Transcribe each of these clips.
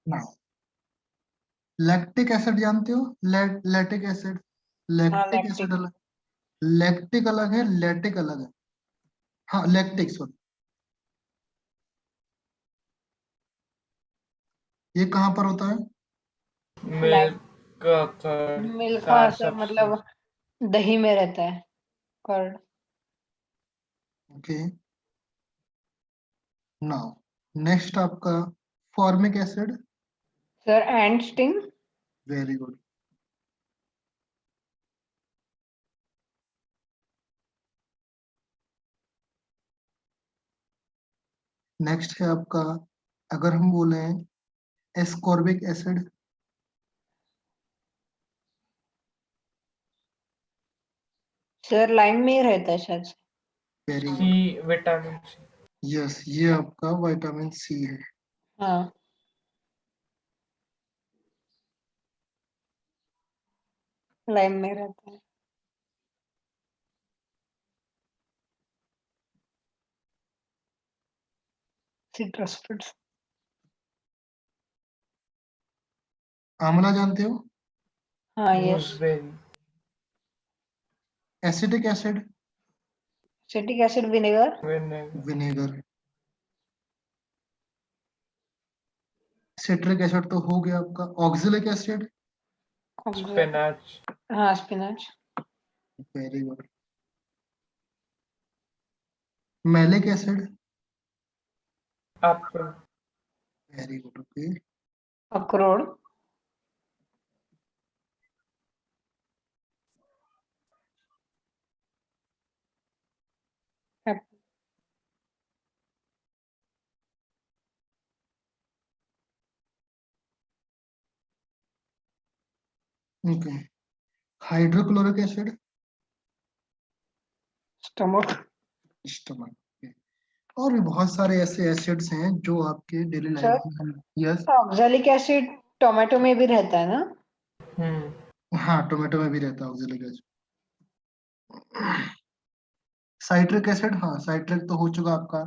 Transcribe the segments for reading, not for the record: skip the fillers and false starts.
ना। Lactic acid जानते हो? Lactic acid. हाँ लैक्टिक लैक्टिक। एसिड अलग, लैक्टिक अलग है, लैटिक अलग है। हाँ लैक्टिक, सॉरी। ये कहाँ पर होता है? लैक मिल्क कर्ड मिल्क, हाँ सार सर, सब्सटेंस। मतलब दही में रहता है कर्ड। ओके, नाउ नेक्स्ट आपका formic acid. Sir and sting. Very good. Next है आपका, अगर हम बोले एस्कॉर्बिक एसिड। सर लाइम में ही रहता है शायद से। Very C, good. Vitamin C. Yes, ये आपका विटामिन सी है। हाँ लाइम में रहता है। Citrus fruits. आंवला जानते हो? हाँ yes. Gooseberry. Acetic acid. Acetic acid vinegar. Vinegar. Vinegar. Citric acid तो हो गया आपका। Oxalic acid. स्पिनच। हाँ spinach. Very good. Malic acid. Apple. Very good. Okay, अखरोट। Apple. Okay. Hydrochloric acid. Stomach. Stomach. और भी बहुत सारे ऐसे एसिड्स हैं जो आपके डेली सर लाइफ में हम। यस। ऑक्सैलिक एसिड टोमेटो में भी रहता है ना? हाँ, टोमेटो में भी रहता है ऑक्जेलिक एसिड। साइट्रिक एसिड, हाँ साइट्रिक तो हो चुका आपका।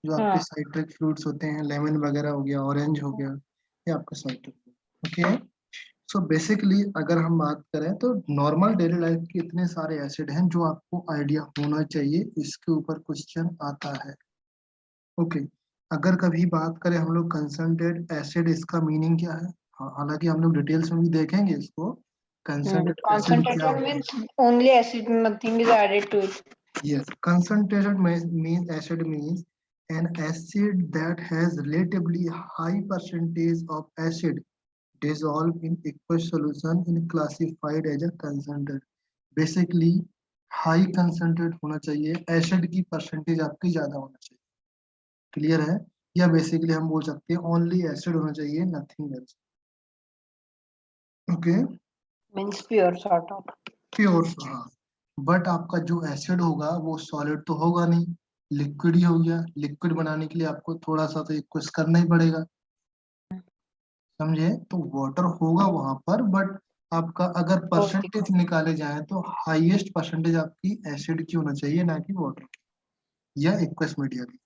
जो आपके हाँ। साइट्रिक फ्रूट्स होते हैं, लेमन वगैरह हो गया, ऑरेंज हो गया, ये आपका साइट्रिक। ओके, सो बेसिकली अगर हम बात करें तो नॉर्मल डेली लाइफ के इतने सारे एसिड हैं जो आपको आइडिया होना चाहिए, इसके ऊपर क्वेश्चन आता है। ओके, अगर कभी बात करें हम लोग कंसंट्रेट एसिड, इसका मीनिंग क्या है? हाँ, हालांकि हम लोग डिटेल्स में भी देखेंगे इसको, कंसंट्रेट एसिड क्या Concentrated होता है। means only acid, nothing is added to it. Yes, concentrated means acid means an acid that has relatively high percentage of acid dissolved in aqueous solution in classified as a concentrate. Basically high concentrate होना चाहिए, acid की percentage आपकी ज्यादा होना चाहिए। Clear है? या basically हम बोल सकते हैं ओनली एसिड होना चाहिए, nothing else. Okay, Means pure sort of. Pure, हाँ। बट आपका जो एसिड होगा वो सॉलिड तो होगा नहीं, लिक्विड ही हो गया। लिक्विड बनाने के लिए आपको थोड़ा सा तो कुछ करना ही पड़ेगा, समझे? तो वाटर होगा वहां पर, बट आपका अगर Caustic. परसेंटेज निकाले जाए तो हाईएस्ट परसेंटेज आपकी एसिड की होना चाहिए, ना कि वाटर की या एक्वस मीडिया की।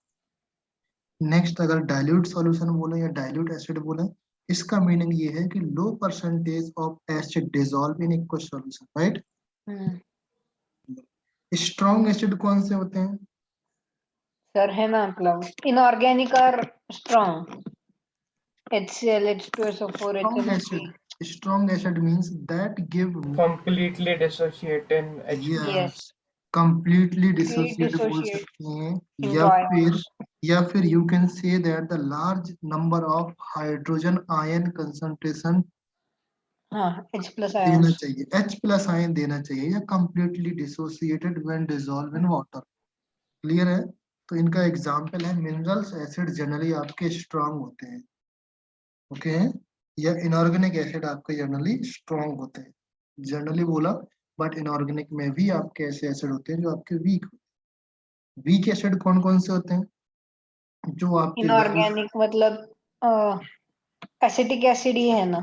नेक्स्ट, अगर डाइल्यूट सॉल्यूशन बोले या डाइल्यूट एसिड बोले, इसका मीनिंग ये है कि low percentage of acid dissolve in aqueous solution, right? Hmm. Strong acid कौन से होते हैं? सर है ना, मतलब इनऑर्गेनिक और strong. HCl, H2SO4, Strong HNO3. acid. Strong acid means that give, Completely dissociate in H2. yes, completely Three dissociate बोल dissociate सकते हैं। into या फिर ions. you can say that the large number of hydrogen ion concentration हाँ H plus देना ions. चाहिए, H plus ion देना चाहिए, या completely dissociated when dissolved in water। Clear है? तो इनका एग्जाम्पल है मिनरल्स एसिड, जनरली आपके स्ट्रांग होते हैं। ओके, या इनऑर्गेनिक एसिड आपके जनरली स्ट्रांग होते हैं, जनरली बोला। बट इनऑर्गेनिक में भी आपके ऐसे एसिड होते हैं जो आपके वीक होते हैं। वीक एसिड कौन कौन से होते हैं? जो आपके वेल, इनऑर्गेनिक मतलब एसिटिक एसिड ही है ना?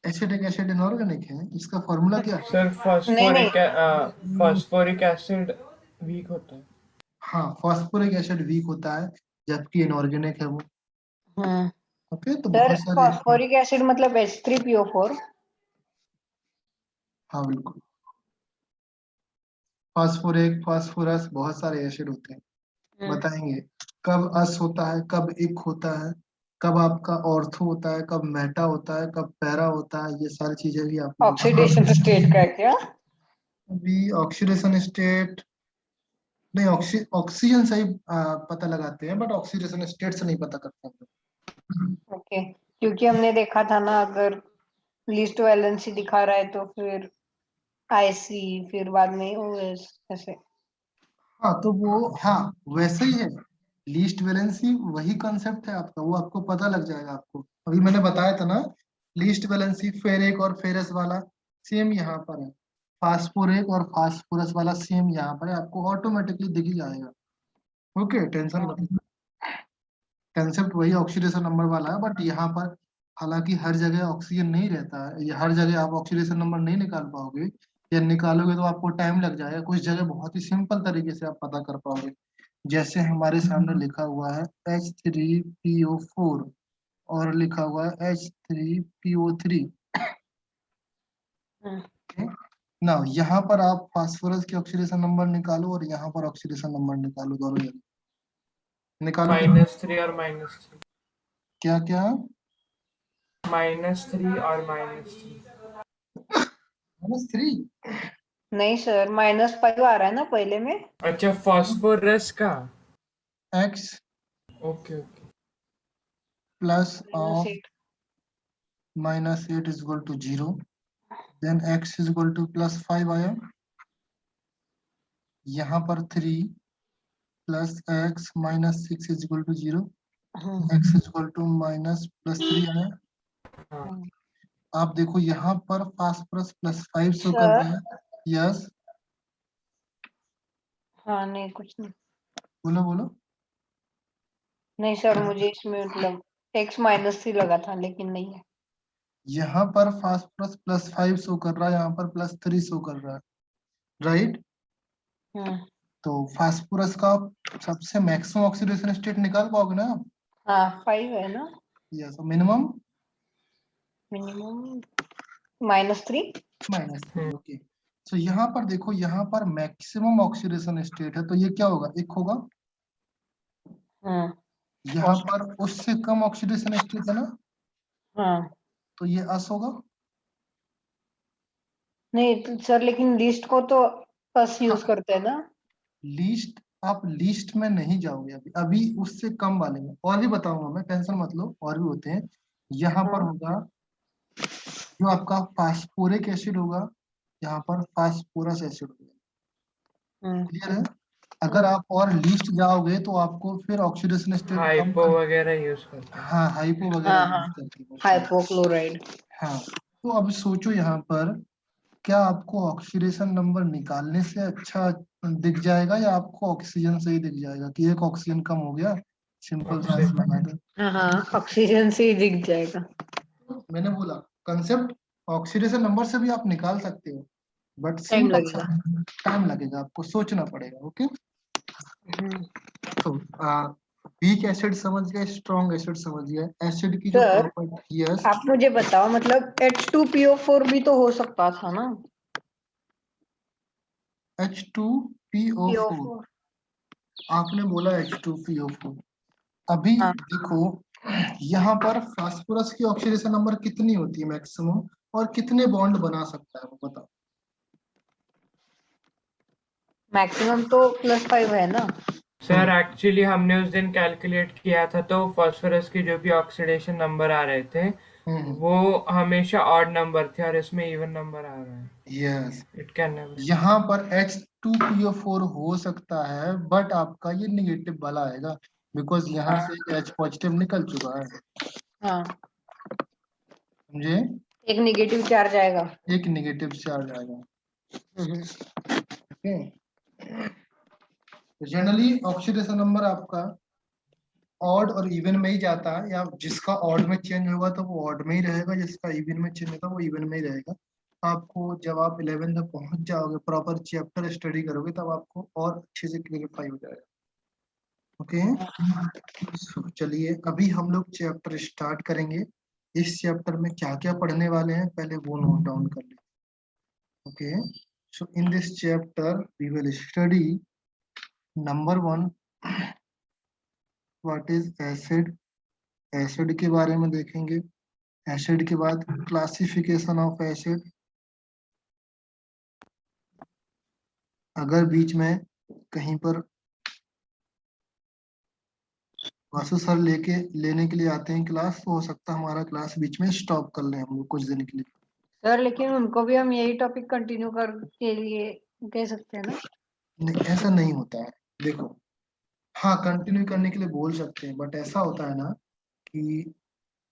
एसिडिक एसिड इनऑर्गेनिक है, इसका फॉर्मूला क्या है? सर नहीं नहीं। फॉस्फोरिक एसिड वीक होता है। हाँ, फॉस्फोरिक एसिड वीक होता है, जबकि इनऑर्गेनिक है वो। हाँ ओके, तो सर बहुत सारे फॉस्फोरिक एसिड मतलब H3PO4। हाँ बिल्कुल, फास्फोरिक, फास्फोरस, बहुत सारे एसिड होते हैं। बताएंगे कब अस होता है, कब इक होता है, कब आपका ऑर्थो होता है, कब मेटा होता है, कब पैरा होता है, ये सारी चीजें भी आप लोग ऑक्सीडेशन स्टेट का है क्या? अभी ऑक्सीडेशन स्टेट नहीं, ऑक्सीजन से ही पता लगाते हैं, बट ऑक्सीडेशन स्टेट से नहीं पता करते हैं। ओके, क्योंकि हमने देखा था ना, अगर लीस्ट वैलेंसी दिखा रहा है तो फिर IC, फिर बाद में OS ऐसे। हाँ तो वो, हाँ वैसे ही है, लीस्ट वैलेंसी वही कंसेप्ट है आपका, वो आपको पता लग जाएगा। आपको अभी मैंने बताया था ना, लीस्ट वैलेंसी फेरिक और फेरस वाला सेम यहाँ पर है, फास्फोरिक और फास्फोरस वाला सेम यहाँ पर है, आपको ऑटोमेटिकली दिख ही जाएगा। ओके, टेंशन मत लो, कंसेप्ट वही ऑक्सीडेशन नंबर वाला है, बट यहाँ पर हालांकि हर जगह ऑक्सीजन नहीं रहता है, ये हर जगह आप ऑक्सीडेशन नंबर नहीं निकाल पाओगे, या निकालोगे तो आपको टाइम लग जाएगा। कुछ जगह बहुत ही सिंपल तरीके से आप पता कर पाओगे, जैसे हमारे सामने लिखा हुआ है H3PO4 और लिखा हुआ है H3PO3 ना। यहाँ पर आप फास्फोरस की ऑक्सीडेशन नंबर निकालो और यहाँ पर ऑक्सीडेशन नंबर निकालो, दोनों जगह निकालो। -3 और -3, क्या क्या? -3 और -3। -3। नहीं सर, -5 आ रहा है ना पहले में। अच्छा, फास्फोरस का। X okay okay. Plus of -8। -8 is equal to 0, then x is equal to +5 आया, यहाँ पर 3 plus x -6 is equal to 0, x is equal to -+3 आया। हाँ, आप देखो यहाँ पर फास्फोरस +5 शो कर सर, रहा है। यस, हाँ नहीं कुछ नहीं। बोलो बोलो। नहीं सर, मुझे इसमें मतलब X -3 लगा था, लेकिन नहीं है। यहाँ पर फास्फोरस +5 शो कर रहा है, यहाँ पर +3 शो कर रहा है, राइट। हम्म। तो फास्फोरस का सबसे मैक्सिमम ऑक्सीडेशन स्टेट निकाल पाओगे ना आप? हाँ 5 है ना। Yes, minimum minimum -3। -3। ओके, तो यहाँ पर देखो, यहाँ पर मैक्सिमम ऑक्सीडेशन स्टेट है, तो ये क्या होगा, एक होगा। यहाँ पर उससे कम ऑक्सीडेशन स्टेट है ना, हाँ तो ये अस होगा। नहीं तो सर, लेकिन लिस्ट को तो बस यूज करते हैं ना। लीस्ट, आप लीस्ट में नहीं जाओगे अभी, अभी उससे कम वाले में और भी बताऊंगा मैं, टेंशन मत लो, और भी होते हैं। यहाँ पर हाँ। होगा जो आपका फास्फोरिक एसिड होगा, यहाँ पर फास्फोरस एसिड होगा। क्लियर है? अगर आप और लीस्ट जाओगे तो आपको फिर ऑक्सीडेशन स्टेट कम हाइपो कर, वगैरह यूज करते हैं। हाँ हाइपो वगैरह हाँ यूज हाँ, करते हैं बहुत सारे। हाइपोक्लोराइड। हाँ, तो अब सोचो यहाँ पर, क्या आपको ऑक्सीडेशन नंबर निकालने से अच्छा दिख जाएगा, या आपको ऑक्सीजन से ही दिख जाएगा कि एक ऑक्सीजन कम हो गया, सिंपल सा ऑक्सीजन। लगा दे। हाँ हाँ, ऑक्सीजन से ही दिख जाएगा। मैंने बोला कंसेप्ट ऑक्सीडेशन नंबर से भी आप निकाल सकते हो, बट टाइम सिंपल सा लगेगा। टाइम लगेगा, आपको सोचना पड़ेगा। ओके, हम्म। तो वीक एसिड समझ गए, स्ट्रॉन्ग एसिड समझ गए, एसिड की जो सर, प्रॉपर्टी। यस, आप मुझे बताओ, मतलब H2PO4 भी तो हो सकता था ना। H2PO4, PO4। आपने बोला H2PO4। अभी हाँ, देखो, यहाँ पर फास्फोरस की ऑक्सीडेशन नंबर कितनी होती है मैक्सिमम, और कितने बॉन्ड बना सकता है वो बताओ। मैक्सिमम तो +5 है ना। सर एक्चुअली हमने उस दिन कैलकुलेट किया था, तो फास्फोरस के जो भी ऑक्सीडेशन नंबर आ रहे थे वो हमेशा ऑड नंबर थे, और इसमें इवन नंबर आ रहा है। Yes, it can never. यहाँ पर H2PO4 हो सकता है, बट आपका ये निगेटिव वाला आएगा, बिकॉज यहाँ से एक H पॉजिटिव निकल चुका है, हाँ, समझे, एक नेगेटिव चार्ज आएगा। एक निगेटिव चार्ज आएगा। ओके, जनरली ऑक्सीडेशन नंबर आपका ऑड और इवन में ही जाता है, या जिसका ऑड में चेंज होगा तो वो ऑड में ही रहेगा, जिसका इवन में चेंज होगा वो इवन में ही रहेगा। आपको जब आप 11th में पहुंच जाओगे, प्रॉपर चैप्टर स्टडी करोगे, तब आपको और अच्छे से क्लियरिफाई हो जाएगा। ओके। चलिए अभी हम लोग चैप्टर स्टार्ट करेंगे। इस चैप्टर में क्या क्या पढ़ने वाले हैं पहले वो नोट डाउन कर लें। Okay, so in this chapter we will study number 1 what is acid. Acid के बारे में देखेंगे। एसिड के बाद क्लासिफिकेशन ऑफ एसिड। अगर बीच में कहीं पर वासु सर लेने के लिए आते हैं क्लास, तो हो सकता है हमारा क्लास बीच में स्टॉप कर लें हम लोग कुछ दिन के लिए। सर लेकिन उनको भी हम यही टॉपिक कंटिन्यू कर के लिए कह सकते हैं ना? नहीं, ऐसा नहीं होता है। देखो, हाँ कंटिन्यू करने के लिए बोल सकते हैं, बट ऐसा होता है ना कि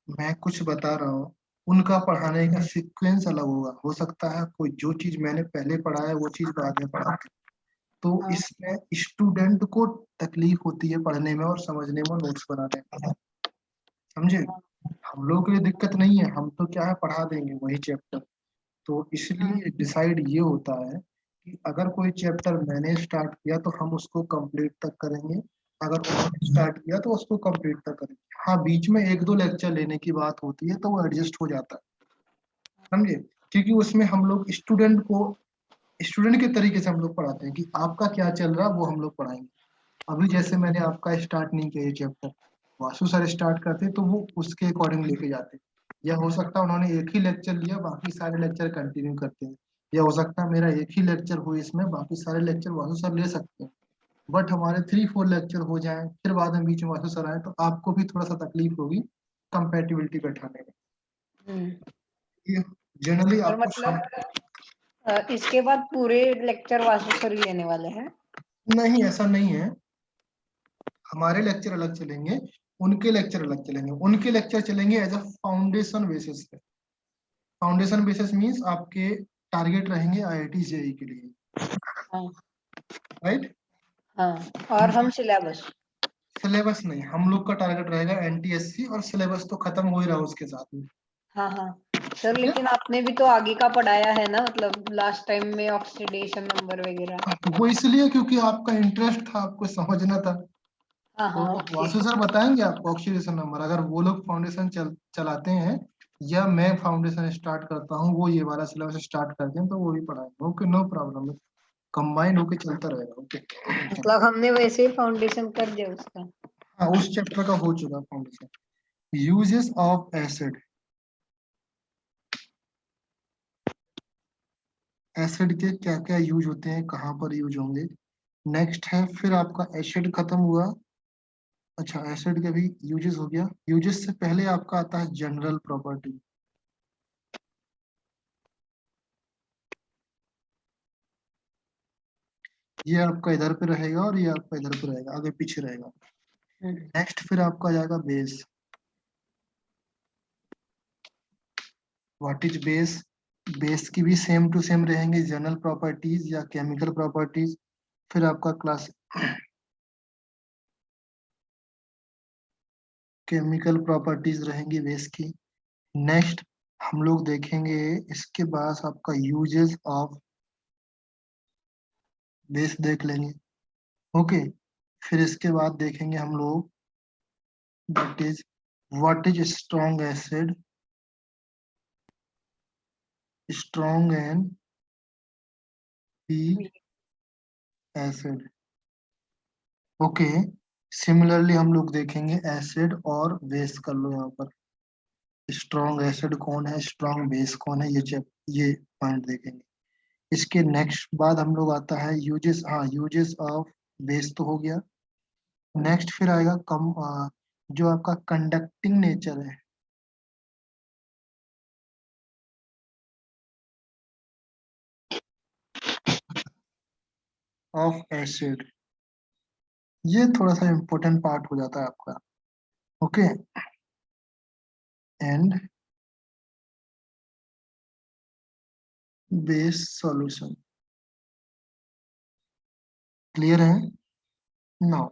मैं कुछ बता रहा हूँ, उनका पढ़ाने का सीक्वेंस अलग होगा। हो सकता है कोई जो चीज मैंने पहले पढ़ा है वो चीज बाद में पढ़ा, तो हाँ। इसमें स्टूडेंट को तकलीफ होती है पढ़ने में और समझने में, नोट्स बनाने में। समझे? हम लोगों के लिए दिक्कत नहीं है, हम तो क्या है पढ़ा देंगे वही चैप्टर। तो इसलिए डिसाइड ये होता है कि अगर कोई चैप्टर मैंने स्टार्ट किया तो हम उसको कंप्लीट तक करेंगे, अगर उन्होंने स्टार्ट किया तो उसको कंप्लीट तक करेंगे। हाँ बीच में एक दो लेक्चर लेने की बात होती है तो वो एडजस्ट हो जाता है। समझे? क्योंकि उसमें हम लोग स्टूडेंट के तरीके से हम लोग पढ़ाते हैं कि आपका क्या चल रहा है वो हम लोग पढ़ाएंगे। अभी जैसे मैंने आपका स्टार्ट नहीं किया ये चैप्टर, वासु सर स्टार्ट करते तो वो उसके अकॉर्डिंग लेके जाते, या हो सकता है उन्होंने एक ही लेक्चर लिया बाकी सारे लेक्चर कंटिन्यू करते हैं, या हो सकता है मेरा एक ही लेक्चर हो इसमें बाकी सारे लेक्चर वासु सर ले सकते हैं। बट हमारे 3-4 लेक्चर हो जाएं फिर बाद में बीच में वासु सर आए तो आपको भी थोड़ा सा तकलीफ होगी कंपेटिबिलिटी बैठाने में। ये जनरली सर आपको मतलब इसके बाद पूरे लेक्चर वासु सर ही लेने वाले हैं? नहीं, ऐसा नहीं है। हमारे लेक्चर अलग चलेंगे, उनके लेक्चर अलग चलेंगे। उनके लेक्चर चलेंगे एज अ फाउंडेशन बेसिस पे। फाउंडेशन बेसिस मींस आपके टारगेट रहेंगे आईआईटी जेई के लिए, हाँ। राइट? हाँ, और हम सिलेबस? सिलेबस नहीं, हम लोग का टारगेट रहेगा एनटीएससी, और सिलेबस तो खत्म हो ही रहा है उसके साथ में। हाँ हाँ सर, ठीक है? लेकिन आपने भी तो आगे का पढ़ाया है ना, मतलब लास्ट टाइम में ऑक्सीडेशन नंबर वगैरह। वो इसलिए क्योंकि आपका इंटरेस्ट था, आपको समझना था। हाँ तो हाँ ओके। वासु सर बताएंगे आपको ऑक्सीडेशन नंबर, अगर वो लोग फाउंडेशन चलाते हैं या मैं फाउंडेशन स्टार्ट करता हूँ, वो ये वाला सिलेबस स्टार्ट करते हैं तो वो भी पढ़ाएंगे। ओके, नो प्रॉब्लम, कंबाइन होके चलता रहेगा। ओके। मतलब हमने वैसे ही फाउंडेशन कर दिया उसका। हाँ, उस चैप्टर का हो चुका foundation. Uses of acid. Acid के क्या क्या यूज होते हैं, कहाँ पर यूज होंगे, नेक्स्ट है। फिर आपका एसिड खत्म हुआ। अच्छा, एसिड के भी यूजेस हो गया। यूजेस से पहले आपका आता है जनरल प्रॉपर्टी। ये आपका इधर पे रहेगा और ये आपका इधर पे रहेगा, आगे पीछे रहेगा। नेक्स्ट फिर आपका जाएगा base. What is base? Base की भी सेम टू सेम रहेंगे जनरल प्रॉपर्टीज या केमिकल प्रॉपर्टीज। फिर आपका क्लास केमिकल प्रॉपर्टीज रहेंगी बेस की। नेक्स्ट हम लोग देखेंगे इसके बाद आपका यूजेस ऑफ बेस देख लेंगे। ओके, फिर इसके बाद देखेंगे हम लोग that is what is strong acid, strong and weak acid. Okay, similarly हम लोग देखेंगे एसिड और बेस, कर लो यहाँ पर स्ट्रॉन्ग एसिड कौन है, स्ट्रॉन्ग बेस कौन है, ये पॉइंट देखेंगे। इसके नेक्स्ट बाद हम लोग आता है यूजेस। हाँ, यूजेस ऑफ बेस तो हो गया। नेक्स्ट फिर आएगा जो आपका कंडक्टिंग नेचर है ऑफ एसिड। ये थोड़ा सा इम्पोर्टेंट पार्ट हो जाता है आपका। Okay, and base solution. Clear है? नाउ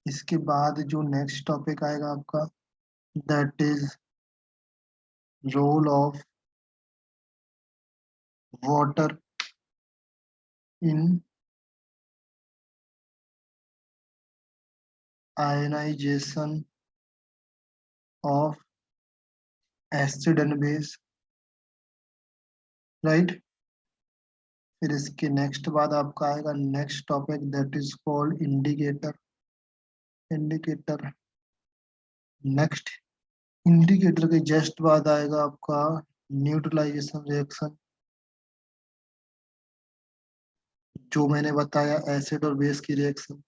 इसके बाद जो नेक्स्ट टॉपिक आएगा आपका that is role of water in ionization of acid and base, right. फिर इसके नेक्स्ट बाद आपका आएगा next topic that is called indicator. Indicator next, indicator के जस्ट बाद आएगा आपका न्यूट्रलाइजेशन रिएक्शन, जो मैंने बताया एसिड और बेस की रिएक्शन।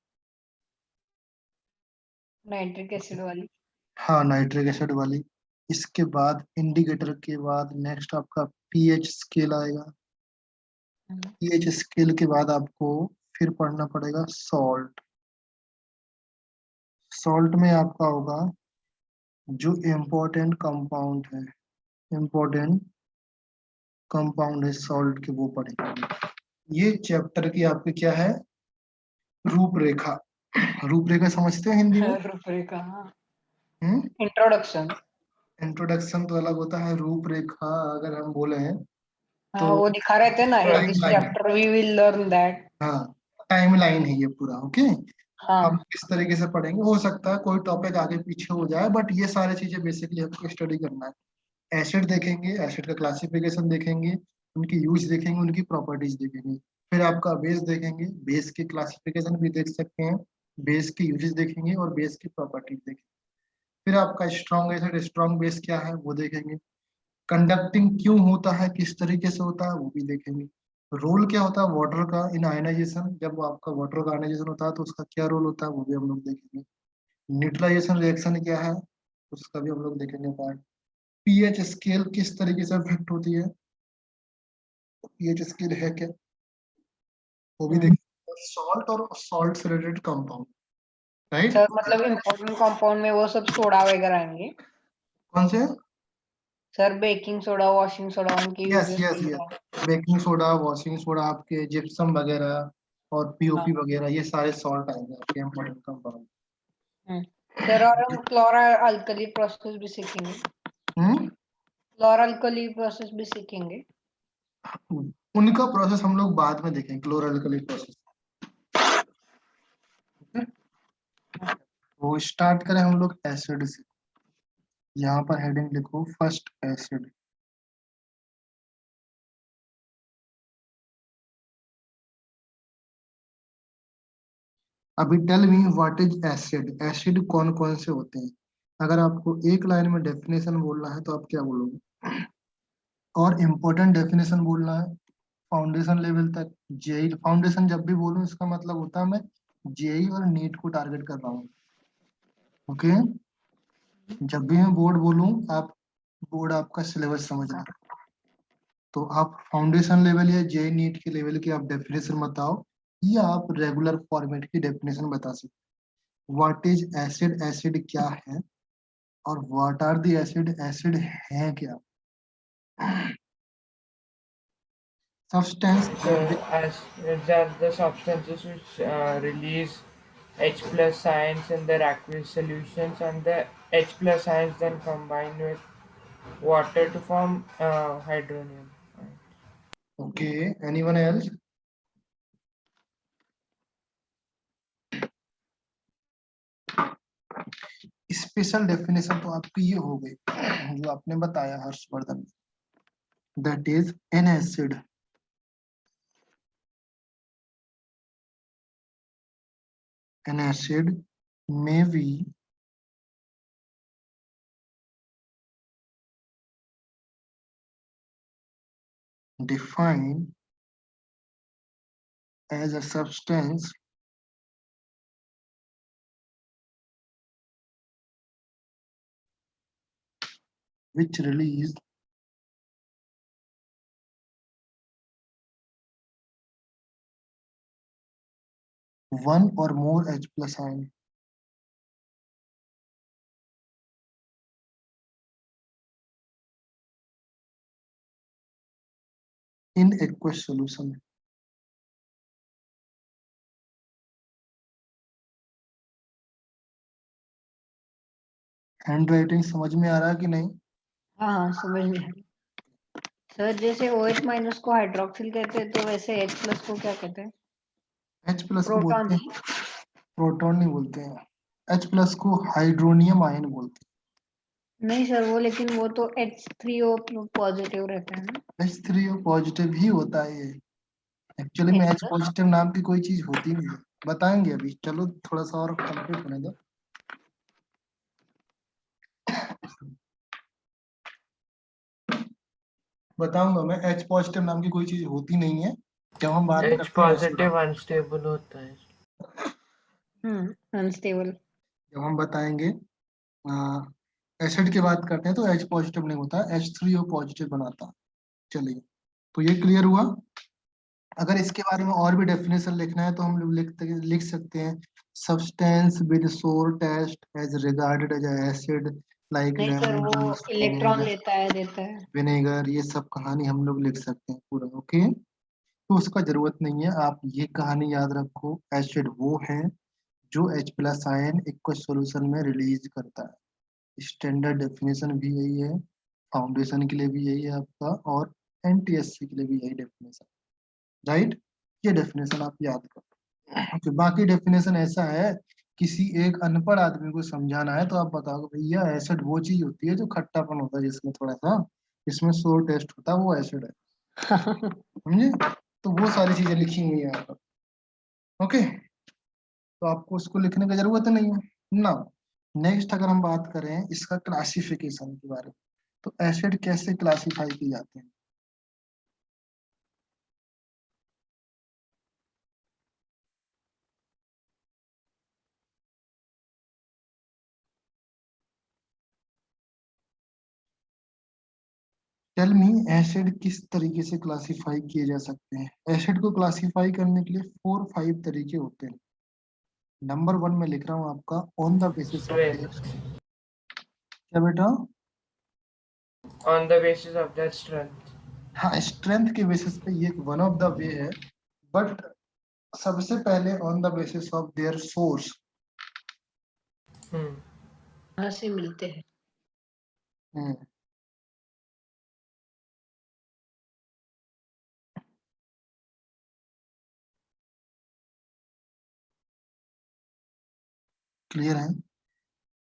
नाइट्रिक एसिड वाली। हाँ, नाइट्रिक एसिड वाली। इसके बाद इंडिकेटर के बाद नेक्स्ट आपका पीएच स्केल आएगा। पीएच स्केल के बाद आपको फिर पढ़ना पड़ेगा सॉल्ट। सॉल्ट में आपका होगा जो इम्पोर्टेंट कंपाउंड है, इम्पोर्टेंट कंपाउंड है सॉल्ट के, वो पढ़ेंगे। ये चैप्टर की आपकी क्या है, रूपरेखा। रूपरेखा समझते हो हिंदी में? रूपरेखा, इंट्रोडक्शन। इंट्रोडक्शन तो अलग होता है, रूपरेखा अगर हम बोले हैं हाँ, तो वो दिखा रहे थे ना, time this line. Chapter we will learn that. हाँ, टाइम लाइन है ये पूरा, ओके। हाँ, हम किस तरीके से पढ़ेंगे, हो सकता है कोई टॉपिक आगे पीछे हो जाए, बट ये सारी चीजें बेसिकली हमको स्टडी करना है। एसिड देखेंगे, एसिड का क्लासिफिकेशन देखेंगे, उनकी यूज देखेंगे, उनकी प्रॉपर्टीज देखेंगे। फिर आपका बेस देखेंगे, बेस की क्लासिफिकेशन भी देख सकते हैं, बेस की यूजेस देखेंगे और बेस की प्रॉपर्टीज देखेंगे। फिर आपका स्ट्रॉन्ग एसिड, स्ट्रॉन्ग बेस क्या है वो देखेंगे। कंडक्टिंग क्यों होता है, किस तरीके से होता है वो भी देखेंगे। रोल क्या होता है वाटर का इन आयनाइजेशन, जब आपका वाटर का आयनाइजेशन होता है तो उसका क्या रोल होता है वो भी हम लोग देखेंगे। न्यूट्रलाइजेशन रिएक्शन क्या है उसका भी हम लोग देखेंगे पार्ट। पीएच स्केल किस तरीके से इफेक्ट होती है, पीएच स्केल है क्या वो भी देखेंगे। सॉल्ट और सॉल्ट से रिलेटेड कंपाउंड, राइट। सर मतलब इम्पोर्टेंट कंपाउंड में वो सब सोडा वगैरह आएंगे। कौन से? Sir baking soda, washing soda, उनके yes uses yes yes, baking soda, washing soda, आपके जिप्सम वगैरह और पीओपी वगैरह, ये सारे सॉल्ट आएंगे आपके इम्पोर्टेंट कंपाउंड। सर, और हम क्लोरा अल्कली प्रोसेस भी सीखेंगे। क्लोरा अल्कली प्रोसेस भी सीखेंगे। उनका प्रोसेस हम लोग बाद में देखेंगे, क्लोरल प्रोसेस। वो स्टार्ट करें हम लोग एसिड से। यहाँ पर हेडिंग लिखो फर्स्ट एसिड। अभी tell me what is acid. Acid कौन कौन से होते हैं? अगर आपको एक लाइन में डेफिनेशन बोलना है तो आप क्या बोलोगे? और इम्पोर्टेंट डेफिनेशन बोलना है फाउंडेशन लेवल तक। जेई फाउंडेशन जब भी बोलूं इसका मतलब होता है मैं जेई और नीट को टारगेट कर रहा हूँ, ओके। जब भी मैं बोर्ड बोलूं, आप बोर्ड आपका सिलेबस समझना। तो आप फाउंडेशन लेवल या जेई नीट के लेवल की आप डेफिनेशन बताओ, या आप रेगुलर फॉर्मेट की डेफिनेशन बता सकते। व्हाट इज एसिड, एसिड क्या है, और what are the acid, acid है क्या। Substance So acids are the substances which release H plus ions in their aqueous solutions, and the H plus ions then combine with water to form hydronium. Okay, anyone else? Special definition तो आपकी ये हो गई जो आपने बताया Harshvardhan, that is an acid an acid may be defined as a substance which release one or more H plus ion in aqueous solution. Hand writing समझ में आ रहा है कि नहीं? हाँ, समझ में। सर जैसे OH माइनस को हाइड्रोक्सिल कहते हैं, तो वैसे H प्लस को क्या कहते हैं? H प्लस को प्रोटॉन। बोलते हैं, प्रोटॉन नहीं बोलते हैं। H+ को हाइड्रोनियम आयन बोलते नहीं सर, वो लेकिन वो तो H3O पॉजिटिव रहता है ना। हैं। H3O पॉजिटिव ही होता है ये। एक्चुअली में H पॉजिटिव नाम की कोई चीज होती नहीं है, बताएंगे अभी। चलो थोड़ा सा और कंप्लीट होने दो। बताऊंगा मैं, H पॉजिटिव नाम की कोई चीज होती नहीं है जब हम बात H करते हैं एसिड। पॉजिटिव अनस्टेबल होता है। अनस्टेबल। जब हम बताएंगे एसिड की बात करते हैं तो H पॉजिटिव नहीं होता, H3O पॉजिटिव बनाता है। चलिए, तो ये क्लियर हुआ। अगर इसके बारे में और भी डेफिनेशन लिखना है तो हम लोग लिख सकते हैं, substance with sour taste as regarded as acid like नहीं सर, लेमन वो जूस, इलेक्ट्रॉन लेता है, देता है। विनेगर, ये सब कहानी हम लोग लिख सकते हैं पूरा। ओके, तो उसका जरूरत नहीं है, आप ये कहानी याद रखो। एसिड वो है जो H+ आयन एक सॉल्यूशन में रिलीज करता है। स्टैंडर्ड डेफिनेशन भी यही है, फाउंडेशन के लिए भी यही है आपका, और NTSC के लिए भी यही डेफिनेशन, राइट। ये डेफिनेशन आप याद करो। तो बाकी डेफिनेशन ऐसा है, किसी एक अनपढ़ आदमी को समझाना है तो आप बताओ भैया एसिड वो चीज होती है जो खट्टापन होता है, जिसमें थोड़ा सा, जिसमें सोर टेस्ट होता है, वो एसिड है। समझे? तो वो सारी चीजें लिखी हुई है यहाँ पर। ओके, तो आपको उसको लिखने की जरूरत नहीं है ना। नेक्स्ट अगर हम बात करें इसका क्लासिफिकेशन के बारे में, तो एसिड कैसे क्लासिफाई किए जाते हैं। टेल मी, एसिड किस तरीके से क्लासिफाई किए जा सकते हैं। एसिड को क्लासिफाई करने के लिए 4-5 तरीके होते हैं। नंबर 1 में लिख रहा हूँ आपका, on the basis of Strength. There, क्या बेटा? On the basis of their strength. हाँ, स्ट्रेंथ के बेसिस पे ये वन ऑफ द वे है, बट सबसे पहले on the basis of their source. Hmm. कहाँ से मिलते हैं। क्लियर है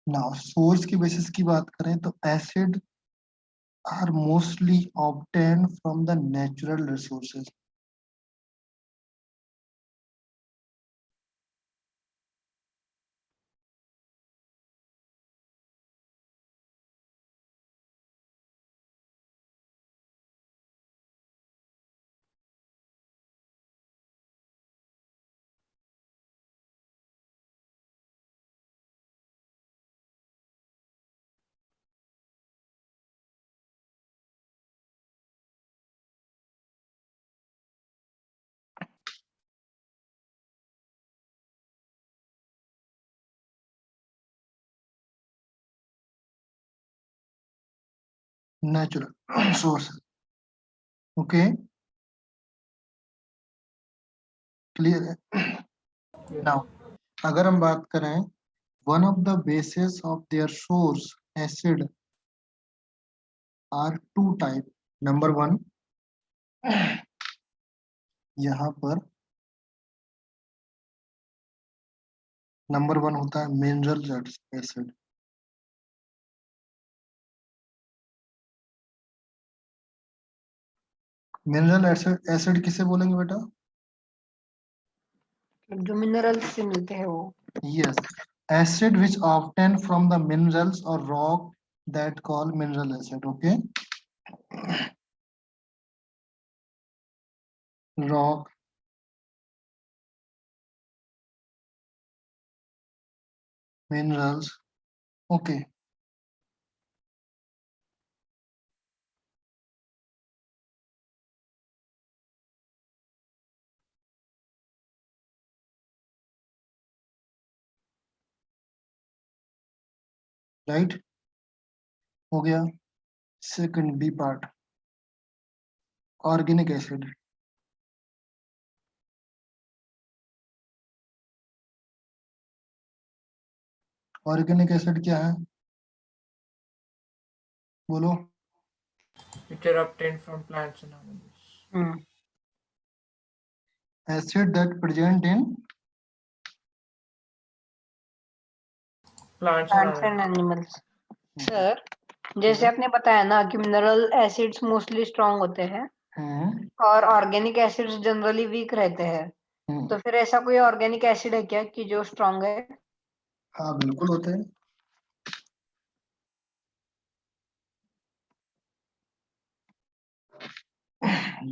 ना। सोर्स की बेसिस की बात करें तो acid are mostly obtain from the natural resources. Natural source. Okay, clear है नाउ। अगर हम बात करें one of the basis of their source acid are two type. Number 1, यहाँ पर नंबर 1 होता है mineral acid. Mineral acid, acid किसे बोलेंगे बेटा? जो मिनरल्स से मिलते हैं वो। Yes, acid which obtained from the minerals or rock that call mineral acid. Okay, rock, minerals. Okay, right? हो गया। Second B part, organic acid. Organic acid क्या है, बोलो? Which are obtained from plants and animals. Acid that present in Plants plants and and animals. Animals. Sir, जैसे आपने बताया ना कि मिनरल एसिड्स मोस्टली स्ट्रांग होते हैं हम्म और ऑर्गेनिक एसिड्स जनरली वीक रहते हैं, हम्म, तो फिर ऐसा कोई ऑर्गेनिक एसिड है क्या कि जो स्ट्रांग है? हाँ बिल्कुल होते हैं।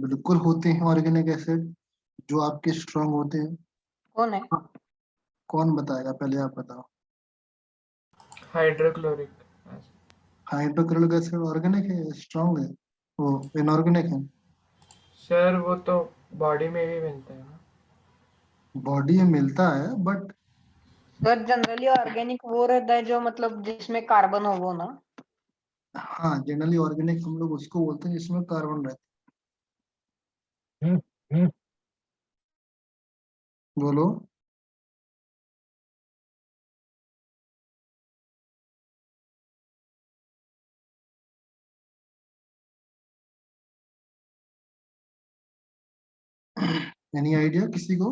बिल्कुल होते हैं ऑर्गेनिक एसिड जो आपके स्ट्रांग होते हैं। कौन है? कौन बताएगा, पहले आप बताओ। Hydrochloric acid. Hydrochloric acid organic है, स्ट्रांग है, वो इनऑर्गेनिक है। सर वो तो बॉडी में भी मिलता है ना। बॉडी में मिलता है बट सर, जनरली ऑर्गेनिक वो रहता है जो मतलब जिसमें कार्बन हो, वो ना? हाँ जनरली ऑर्गेनिक हम लोग उसको बोलते हैं जिसमें कार्बन रहता है। बोलो। एनी आइडिया किसी को?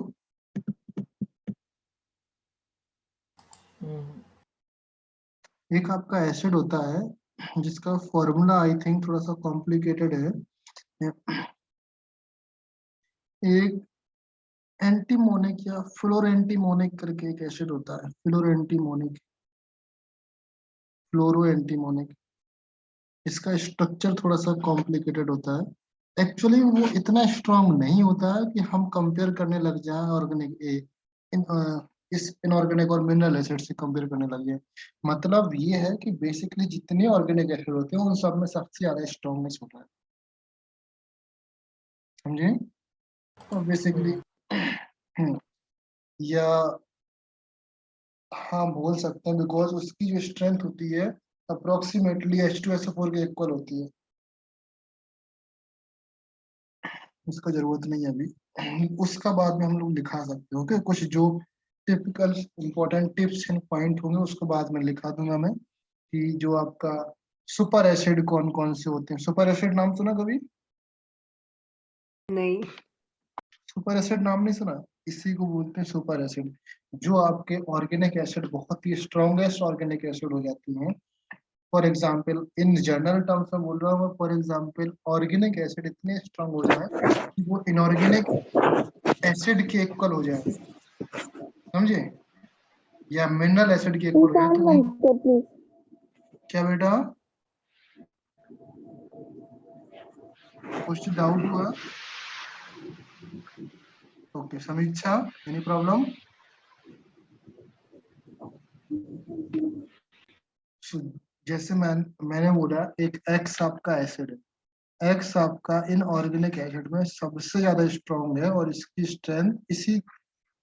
हम्म, एक आपका एसिड होता है जिसका फॉर्मूला आई थिंक थोड़ा सा कॉम्प्लिकेटेड है। एक एंटीमोनिक या फ्लोरेंटीमोनिक करके एक एसिड होता है, फ्लोरेंटीमोनिक, फ्लोरो एंटीमोनिक। इसका स्ट्रक्चर थोड़ा सा कॉम्प्लिकेटेड होता है। एक्चुअली वो इतना स्ट्रांग नहीं होता है कि हम कंपेयर करने लग जाएं ऑर्गेनिक इन, इस इनऑर्गेनिक और मिनरल एसिड से कंपेयर करने लग जाए। मतलब ये है कि बेसिकली जितने ऑर्गेनिक एसिड होते हैं उन सब में सबसे ज्यादा स्ट्रांगनेस होता है, समझे? तो बेसिकली हम्म, या हाँ बोल सकते हैं, बिकॉज उसकी जो स्ट्रेंथ होती है अप्रोक्सीमेटली H2SO4 के इक्वल होती है। उसका जरूरत नहीं है अभी, उसका बाद में हम लोग लिखा सकते हो। ओके, कुछ जो typical important tips and point होंगे उसको बाद में लिखा दूंगा मैं, कि जो आपका सुपर एसिड कौन कौन से होते हैं। सुपर एसिड नाम सुना कभी? नहीं। सुपर एसिड नाम नहीं सुना? इसी को बोलते हैं सुपर एसिड। जो आपके ऑर्गेनिक एसिड बहुत ही स्ट्रॉन्गेस्ट ऑर्गेनिक एसिड हो जाती हैं। For example in general terms में बोल रहा हूँ, फॉर एग्जाम्पल ऑर्गेनिक एसिड इतने स्ट्रांग हो जाए कि वो इनऑर्गेनिक एसिड के इक्वल हो जाए, समझे? या मिनरल एसिड के इक्वल हो जाए, तो उनको क्या बेटा कुछ डाउट हुआ? ओके, समीक्षा, एनी प्रॉब्लम? जैसे मैंने बोला एक एक्स आपका एसिड है, एक्स आपका इनऑर्गेनिक एसिड में सबसे ज्यादा स्ट्रांग है और इसकी स्ट्रेंथ इसी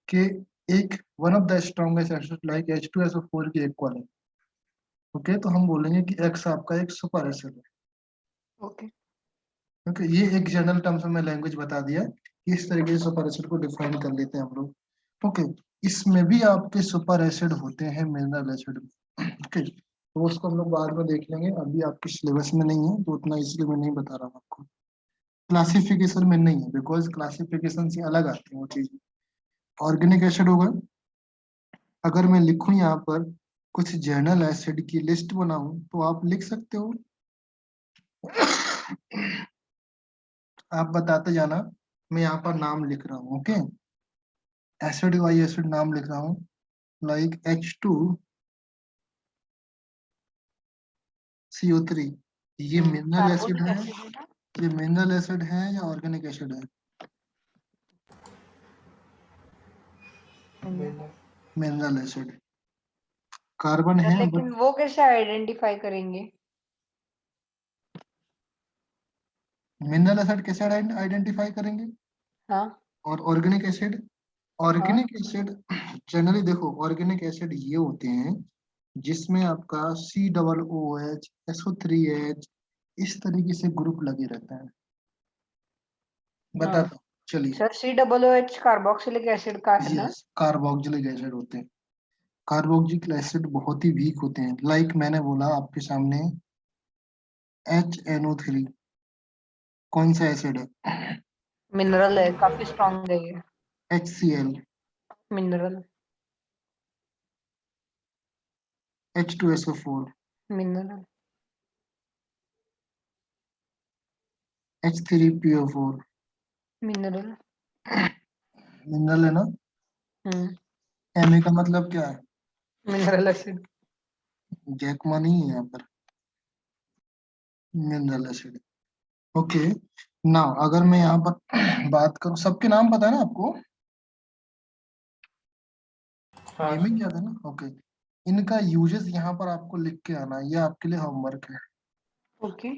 के एक one of the strongest acid like H2SO4 के इक्वल है। ओके, तो हम बोलेंगे कि एक्स आपका एक सुपर एसिड है। ओके। ओके, ये एक जनरल टर्म्स में मैं लैंग्वेज बता दिया कि इस तरीके से सुपर एसिड को डिफाइन कर लेते हैं हम लोग। ओके, इसमें भी आपके सुपर एसिड होते हैं मिनरल एसिड में। ओके, तो उसको हम लोग बाद में देख लेंगे, अभी आपके सिलेबस में नहीं है तो उतना इसलिए मैं नहीं बता रहा हूँ आपको। क्लासिफिकेशन में नहीं है बिकॉज क्लासिफिकेशन से अलग आती है वो चीज। ऑर्गेनिक एसिड होगा, अगर मैं लिखूं यहाँ पर कुछ जर्नल एसिड की लिस्ट बनाऊं तो आप लिख सकते हो। आप बताते जाना, मैं यहाँ पर नाम लिख रहा हूँ। ओके, एसिड वाई एसिड नाम लिख रहा हूँ, लाइक H2CO3। ये मिनरल एसिड कार्बोनिक है, एसिड है ना? ये मिनरल एसिड है या ऑर्गेनिक एसिड है? Mineral. Mineral acid. Carbon sir, है लेकिन बट वो कैसे आइडेंटिफाई करेंगे? मिनरल एसिड कैसे आइडेंटिफाई करेंगे? हाँ और ऑर्गेनिक एसिड, हाँ। ऑर्गेनिक एसिड जनरली देखो ऑर्गेनिक एसिड ये होते हैं जिसमें आपका COOH, SO3H इस तरीके से ग्रुप लगे रहते हैं। हाँ बताता हूँ, चलिए। सर, COOH कार्बोक्सिलिक एसिड का है ना? यस, कार्बोक्सिलिक एसिड होते हैं। कार्बोक्सिलिक एसिड बहुत ही वीक होते हैं, लाइक मैंने बोला आपके सामने HNO3 कौन सा एसिड है? मिनरल है, काफी स्ट्रांग है ये। HCl, mineral. H2SO4, mineral, H3PO4, mineral. Mineral है ना। हम्म, Me का मतलब क्या है? Mineral acid. जैकमा नहीं है यहाँ पर, मिनरल एसिड। ओके, नाउ अगर मैं यहाँ पर बात करूँ, सबके नाम पता है ना आपको, हाँ नेमिंग याद है ना? ओके, इनका यूजेस यहाँ पर आपको लिख के आना है, ये आपके लिए होमवर्क है। ओके।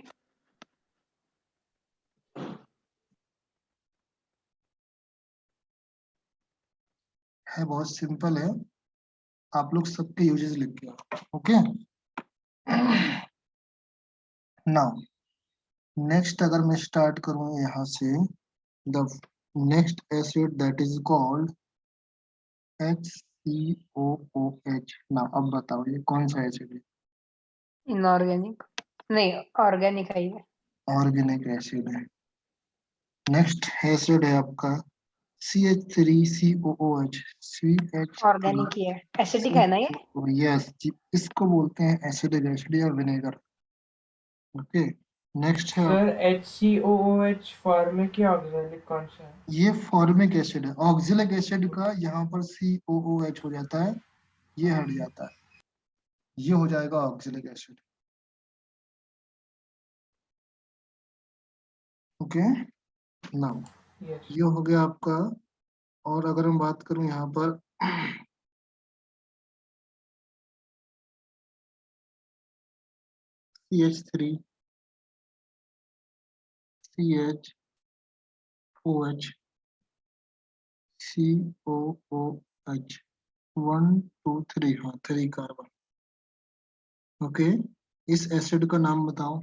बहुत सिंपल है, आप लोग सबके यूजेस लिख के आओ। ओके, नाउ नेक्स्ट अगर मैं स्टार्ट करूँ यहाँ से, the next acid that is called HCOOH। Now अब बताओ ये कौन सा एसिड है? इनऑर्गेनिक, नहीं ऑर्गेनिक है ये। ऑर्गेनिक एसिड है। नेक्स्ट एसिड है आपका CH3COOH। CH3, ऑर्गेनिक ही है, एसिडिक है ना ये। यस, इसको बोलते हैं एसिडिक एसिड या विनेगर। ओके, नेक्स्ट है सर, HCOOH फॉर्मिक या ऑक्सैलिक कौन सा है? ये फॉर्मिक एसिड है। ऑक्जेलिक एसिड का यहाँ पर COOH हो जाता है, ये हट जाता है, ये हो जाएगा oxalic acid. Okay, now yes. ये हो गया आपका। और अगर मैं बात करूं यहाँ पर CH3, CHOH, COOH, 1 2 3, हाँ 3 कार्बन। ओके, इस एसिड का नाम बताओ।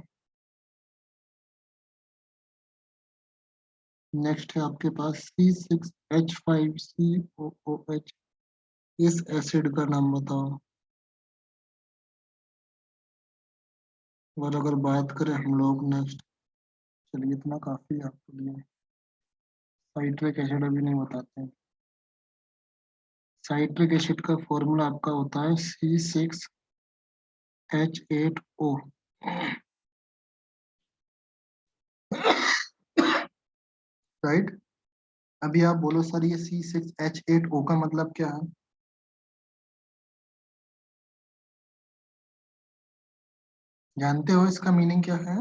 नेक्स्ट है आपके पास C6H5COOH, इस एसिड का नाम बताओ। और अगर बात करें हम लोग नेक्स्ट, चलिए इतना काफी है आपके लिए, साइट्रिक एसिड अभी नहीं बताते हैं। साइट्रिक एसिड का फॉर्मूला आपका होता है C6H8O। राइट, अभी आप बोलो सर ये C6H8O का मतलब क्या है? जानते हो इसका मीनिंग क्या है?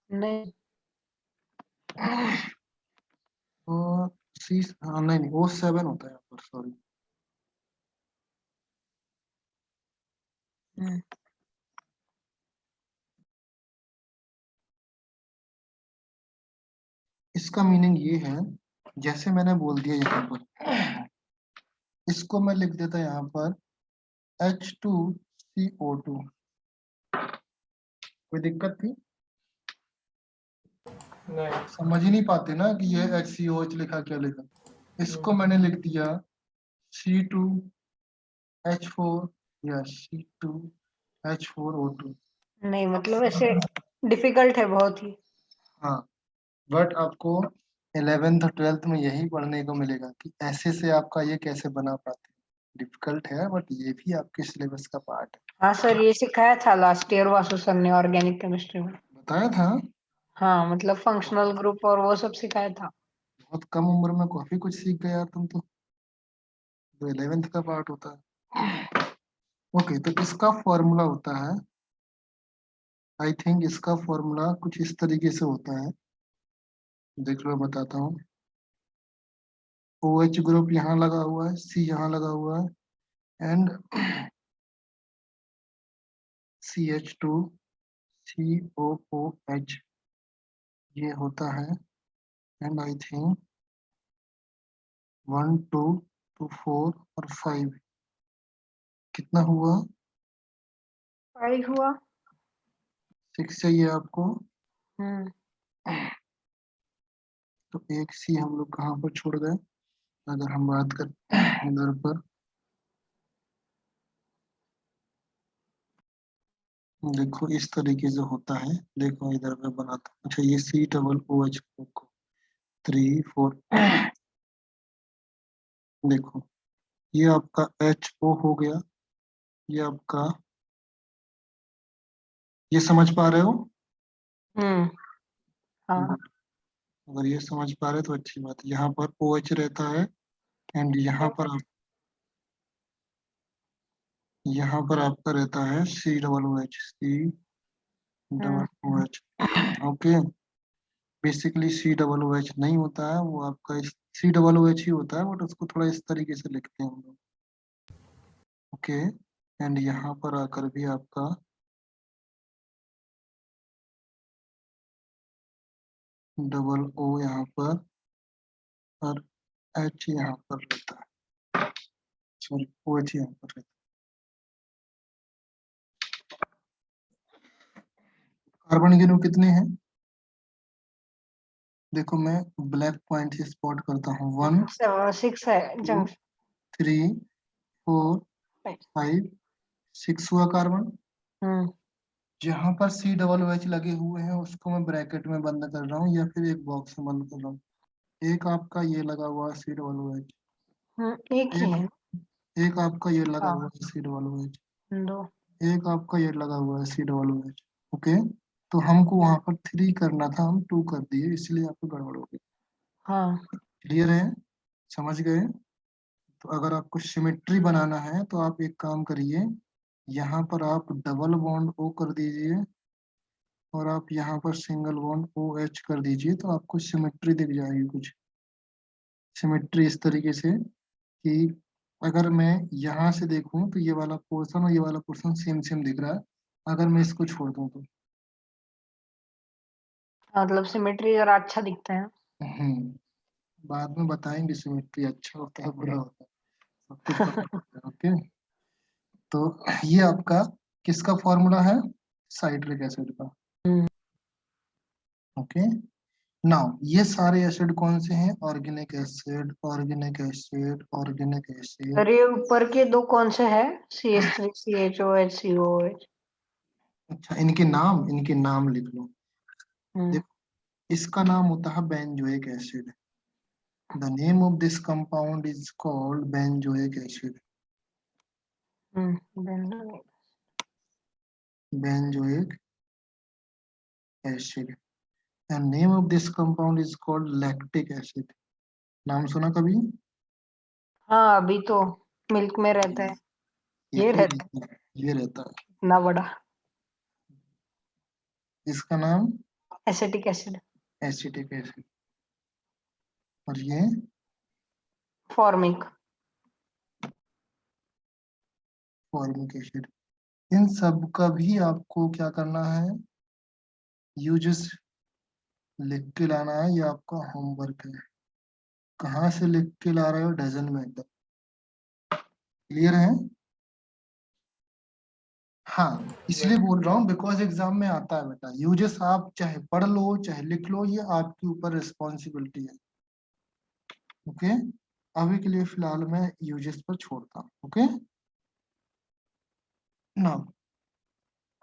नहीं। तो सी, हाँ नहीं नहीं, O7 होता है यहाँ पर, सॉरी। हम्म, इसका मीनिंग ये है, जैसे मैंने बोल दिया यहाँ पर, इसको मैं लिख देता यहाँ पर H2CO2। कोई दिक्कत थी? नहीं। समझ ही नहीं पाते ना कि ये HCOH लिखा क्या लिखा। इसको मैंने लिख दिया C2H4 या C2H4O2। नहीं मतलब ऐसे डिफिकल्ट है बहुत ही। हाँ, बट आपको 11th 12th में यही पढ़ने को मिलेगा कि ऐसे से आपका ये कैसे बना पाते हैं। डिफिकल्ट है बट ये भी आपके सिलेबस का पार्ट है। हाँ सर, ये सिखाया था लास्ट ईयर वासु सर ने ऑर्गेनिक केमिस्ट्री में। बताया था। हाँ मतलब फंक्शनल ग्रुप और वो सब सिखाया था। बहुत कम उम्र में काफी कुछ सीख गए यार तुम तो 11th का पार्ट होता है। ओके, तो इसका फॉर्मूला होता है, आई थिंक इसका फॉर्मूला कुछ इस तरीके से होता है। देख लो मैं बताता हूँ। OH ग्रुप यहाँ लगा हुआ है, C यहाँ लगा हुआ है, एंड CH2COOH ये होता है। एंड आई थिंक 1 2 2 4 और 5 कितना हुआ? आई हुआ। 6 चाहिए आपको। हम्म, तो एक C हम लोग कहाँ पर छोड़ गए? अगर हम बात करें इधर पर, देखो इस तरीके से होता है। देखो इधर पे बनाता हूँ। अच्छा, ये C OOH को 3 4 देखो ये आपका HO हो गया, ये आपका, ये समझ पा रहे हो? हाँ अगर ये समझ पा रहे तो अच्छी बात है। यहाँ पर OH रहता है एंड यहाँ पर आपका रहता है COOH, COOH। Okay, basically COOH नहीं होता है, वो आपका COOH ही होता है, बट उसको थोड़ा इस तरीके से लिखते हैं हम लोग। ओके, एंड यहाँ पर आकर भी आपका O यहाँ पर और H यहाँ पर रहता है, सॉरी OH यहाँ पर रहता है। कार्बन के कितने हैं? देखो मैं ब्लैक पॉइंट से स्पॉट करता हूँ। 1 6 है 2 जंक्शन। 3 4 5 6 हुआ कार्बन। जहां पर COOH लगे हुए हैं उसको मैं ब्रैकेट में बंद कर रहा हूँ या फिर एक बॉक्स में बंद कर रहा हूँ। एक आपका ये लगा हुआ है COOH, एक ही है। एक आपका ये लगा हाँ हुआ है COOH, 2। एक आपका ये लगा हुआ है COOH। ओके, तो हमको वहां पर 3 करना था, हम 2 कर दिए, इसलिए आपको गड़बड़ हो गई। हाँ क्लियर है? समझ गए? तो अगर आपको सिमेट्री बनाना है तो आप एक काम करिए, यहाँ पर आप डबल बॉन्ड O कर दीजिए और आप यहाँ पर सिंगल बॉन्ड OH कर दीजिए, तो आपको सिमेट्री दिख जाएगी कुछ। सिमेट्री इस तरीके से कि अगर मैं यहाँ से देखूं तो ये वाला पोर्शन और ये वाला पोर्शन सेम सेम दिख रहा है, अगर मैं इसको छोड़ दूं तो। मतलब सिमेट्री जरा अच्छा दिखता है। बाद में बताएंगे सिमेट्री अच्छा होता है बुरा होता है, सब कुछ पता है। ओके, तो ये आपका किसका फॉर्मूला है? साइट्रिक एसिड का। ओके, नाउ ये सारे एसिड कौन से हैं? Organic acid, organic acid, organic acid. और ये ऊपर के दो कौन से है? CH3 CHOH COOH। अच्छा, इनके नाम लिख लो। देखो, इसका नाम होता है benzoic acid. The name of this compound is called benzoic acid. Benzoic acid and name of this compound is called lactic acid. नाम सुना कभी? हाँ अभी तो मिल्क में रहता है। ये रहता है ये रहता है। इतना बड़ा। इसका नाम एसिटिक एसिड। Acetic acid. और ये फॉर्मिक। Formic acid. इन सब का भी आपको क्या करना है? यूजेस लिख के लाना है, ये आपका होमवर्क है। कहाँ से लिख के ला रहे हो डजन मैटर। क्लियर है? हाँ, इसलिए बोल रहा हूँ बिकॉज एग्जाम में आता है बेटा। यूजेस आप चाहे पढ़ लो चाहे लिख लो, ये आपके ऊपर रिस्पॉन्सिबिलिटी है। ओके, अभी के लिए फिलहाल मैं यूजेस पर छोड़ता हूँ। ओके, ना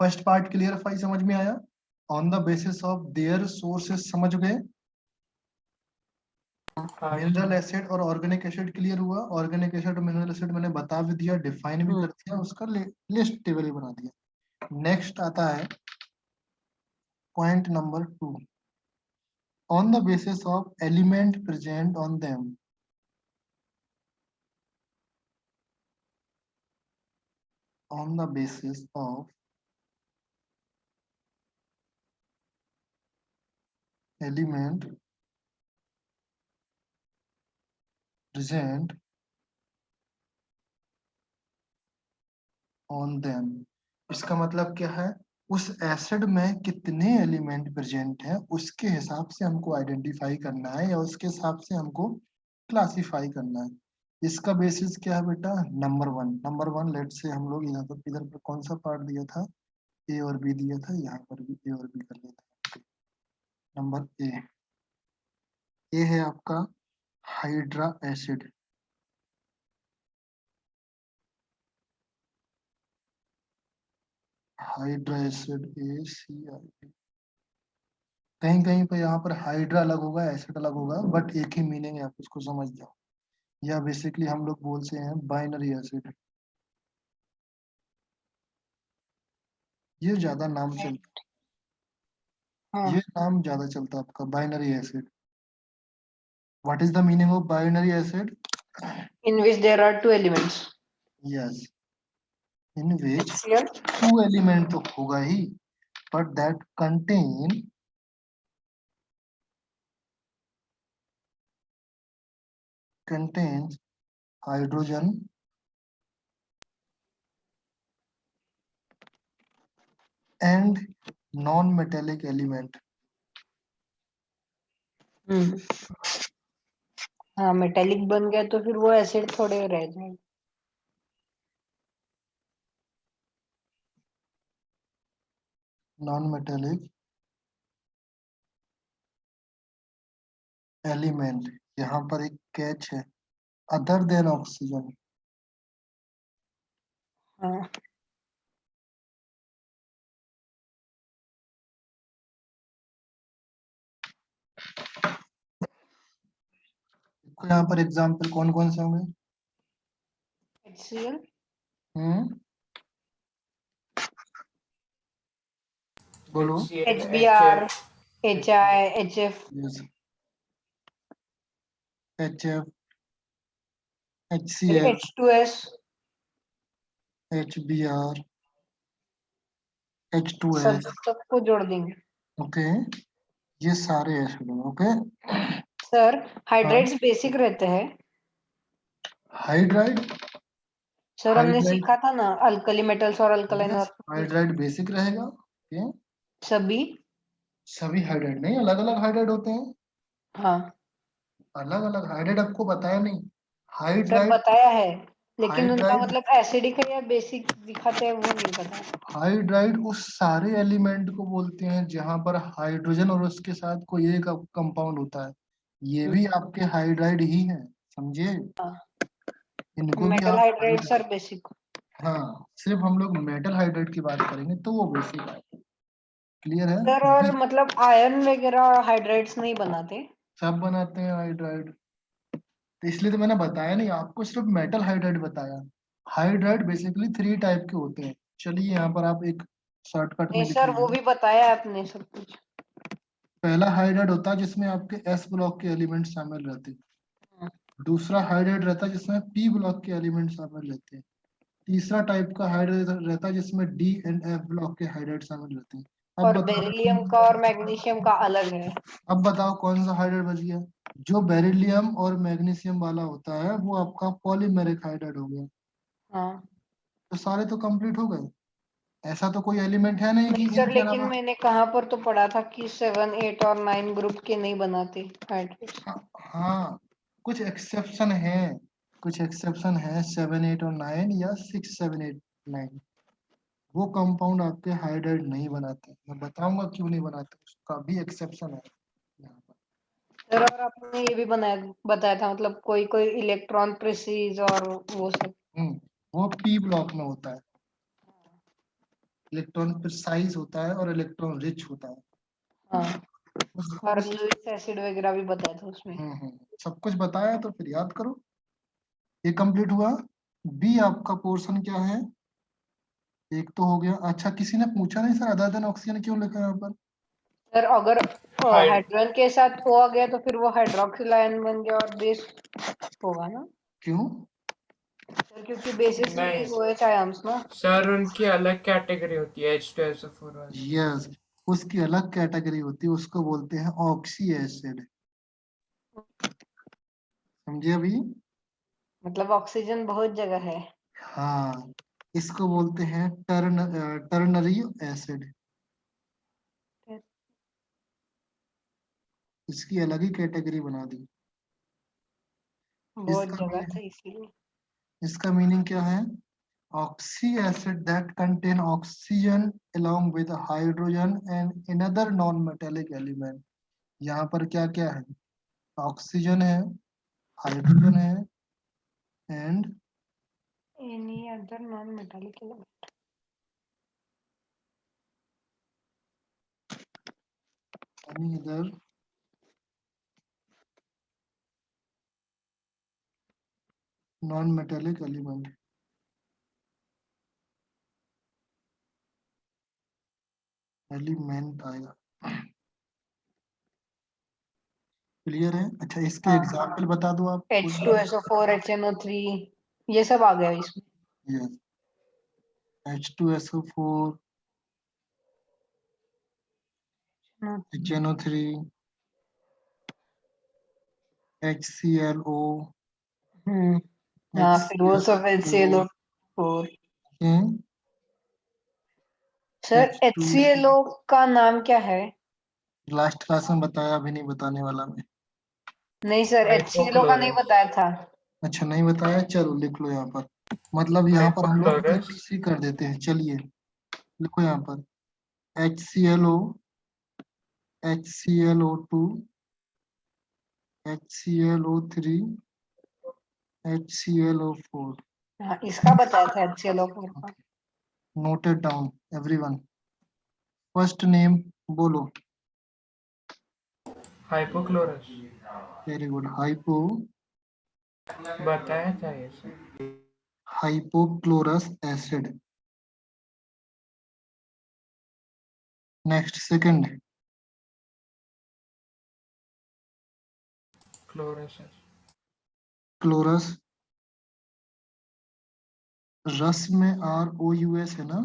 फर्स्ट पार्ट क्लियर? 5 समझ में आया? On the basis of there sources समझ गए? मिनरल एसिड और ऑर्गेनिक एसिड क्लियर हुआ? ऑर्गेनिक एसिड और मिनरल एसिड मैंने बता भी दिया, डिफाइन भी कर दिया, उसका लिस्ट टेबल ही बना दिया। नेक्स्ट आता है point number 2, on the basis of element present on them. On the basis of element present on them, इसका मतलब क्या है? उस एसिड में कितने एलिमेंट प्रेजेंट हैं उसके हिसाब से हमको आइडेंटिफाई करना है या उसके हिसाब से हमको क्लासिफाई करना है। इसका बेसिस क्या है बेटा? नंबर वन लेट से हम लोग इधर पर कौन सा पार्ट दिया था? ए और बी दिया था, यहाँ पर भी ए और बी कर लेते हैं। नंबर ए है आपका hydra acid. Hydra acid ACI। कहीं कहीं पे यहाँ पर हाइड्रा अलग होगा एसिड अलग होगा, बट एक ही मीनिंग है, आप उसको समझ जाओ। या बेसिकली हम लोग बोलते हैं बाइनरी एसिड। ये ज्यादा नाम चलता हाँ, ये नाम ज्यादा चलता है आपका binary acid. What is the meaning of binary acid? in which there are two elements. Yes, in which HCl. Two element तो होगा ही, but that contains hydrogen and non-metallic element. हाँ, मेटेलिक बन गया तो फिर वो एसिड थोड़े रह जाएंगे। Non-metallic element, यहाँ पर एक कैच है, अदर देन ऑक्सीजन। हाँ, तो यहाँ पर एग्जाम्पल कौन कौन से होंगे? HCl. बोलो। HCl, HBr, HF, HI, HF. Yes, HF, फिर HCl, H2S. HBr, सब H2S। सबको जोड़ देंगे। ओके, ये सारे एसिड हैं। ओके, सर, हाँ, हाइड्राइड्स बेसिक रहते हैं। हाइड्राइड सर, हमने हाइड्राइड सीखा था ना अल्कली मेटल्स और अल्कलाइन यस, अर्थ। हाइड्राइड बेसिक रहेगा। ओके, सभी। सभी हाइड्राइड नहीं, अलग अलग हाइड्राइड होते हैं। हाँ, अलग अलग हाइड्राइड आपको बताया नहीं। सर हाइड्राइड बताया है, लेकिन उनका हाइड्राइड मतलब एसिडिक है या बेसिक दिखाते हैं वो नहीं पता। हाइड्राइड उस सारे एलिमेंट को बोलते हैं जहां पर हाइड्रोजन और उसके साथ कोई एक कंपाउंड होता है। ये भी आपके हाइड्राइड ही है, समझे? इनको भी मेटल आप हाइड्राइड सर बेसिक। हाँ, सिर्फ हम लोग मेटल हाइड्राइड की बात करेंगे तो वो बेसिक है। क्लियर है? सर, और मतलब आयरन वगैरह हाइड्राइड्स नहीं बनाते। सब बनाते हैं हाइड्राइड, तो इसलिए तो मैंने बताया नहीं आपको, सिर्फ मेटल हाइड्राइड बताया। हाइड्राइड बेसिकली 3 टाइप के होते हैं। चलिए यहाँ पर आप एक शॉर्टकट में नहीं लिख सर, वो लीजिए। भी बताया आपने सब कुछ। पहला हाइड्राइड होता है जिसमें आपके एस ब्लॉक के एलिमेंट शामिल रहते हैं। दूसरा हाइड्राइड रहता है जिसमें पी ब्लॉक के एलिमेंट शामिल रहते हैं। तीसरा टाइप का हाइड्राइड रहता है जिसमें डी एंड एफ ब्लॉक के हाइड्राइड शामिल रहते हैं। अब और बेरिलियम का और मैग्नीशियम का अलग है। अब बताओ कौन सा हाइड्राइड बच गया? जो बेरिलियम और मैग्नीशियम वाला होता है वो आपका पॉलीमेरिक हाइड्राइड हो गया। हाँ। तो सारे तो कंप्लीट हो गए। ऐसा तो कोई एलिमेंट है नहीं कि नहीं सर, इनके लेकिन अलावा। मैंने कहाँ पर तो पढ़ा था कि 7, 8 और 9 ग्रुप के नहीं बनाते हाइड्रेट्स। हाँ, कुछ एक्सेप्शन है, कुछ एक्सेप्शन है 7, 8 और 9 या 6, 7, 8, 9। वो कंपाउंड आपके हाइड्राइड नहीं बनाते, मैं बताऊंगा क्यों नहीं बनाते, उसका भी एक्सेप्शन है यहाँ पर। सर, और आपने ये भी बताया था मतलब कोई कोई इलेक्ट्रॉन प्रिसीज और वो सब। वो पी ब्लॉक में होता है। इलेक्ट्रॉन प्रिसाइज होता है और इलेक्ट्रॉन रिच होता है। हाँ, उसको और लुईस एसिड वगैरह भी बताया था उसमें। सब कुछ बताया तो फिर याद करो। ये कंप्लीट हुआ। बी आपका पोर्शन क्या है? एक तो हो गया। अच्छा, किसी ने पूछा नहीं सर अदर देन ऑक्सीजन क्यों लिखा है यहाँ पर? सर, अगर hyd हाइड्रोजन के साथ O आ गया तो फिर वो हाइड्रोक्सिल आयन बन गया और बेस होगा ना क्यों? सर, क्योंकि बेसिस विल बी नहीं OH आयंस ना। सर, उनकी अलग कैटेगरी होती है H2SO4 वाली। यस, उसकी अलग कैटेगरी होती है, उसको बोलते हैं ऑक्सी एसिड। समझे अभी? मतलब ऑक्सीजन बहुत जगह है। हाँ, इसको बोलते हैं टर्नरी एसिड। इसकी अलग ही कैटेगरी बना दी। बहुत इसका जगह मीनिंग था इसलिए। इसका मीनिंग क्या है? Oxy acid that contain oxygen along with hydrogen and another non-metallic element। यहाँ पर क्या क्या है? ऑक्सीजन है, हाइड्रोजन है, and any other non metallic element. Any other non metallic element. Element आएगा। क्लियर है? अच्छा, इसके हाँ। एग्जाम्पल बता दो आप। H2SO4 HNO3 ये सब आ गया इसमें। यस, H2SO4 HNO3 HClO हाँ, फिर वो सब HClO HClO4। हम्म, सर H2 HClO का नाम क्या है? लास्ट क्लास में बताया, अभी नहीं बताने वाला मैं। नहीं सर, HClO का नहीं Hypochlorous. बताया था। अच्छा, नहीं बताया, चलो लिख लो यहाँ पर। मतलब यहाँ पर हम लोग Hypochlorous. ETC कर देते हैं। चलिए लिखो यहाँ पर HClO HClO2 HClO3 HClO4। हाँ, इसका बताया था HClO4 का। Noted down everyone. First name बोलो। Hypochlorous. Very good. हाइपो बताया था ये sir. Hypochlorous acid. Next second Chlorous. Chlorous, रस में ROUS है ना?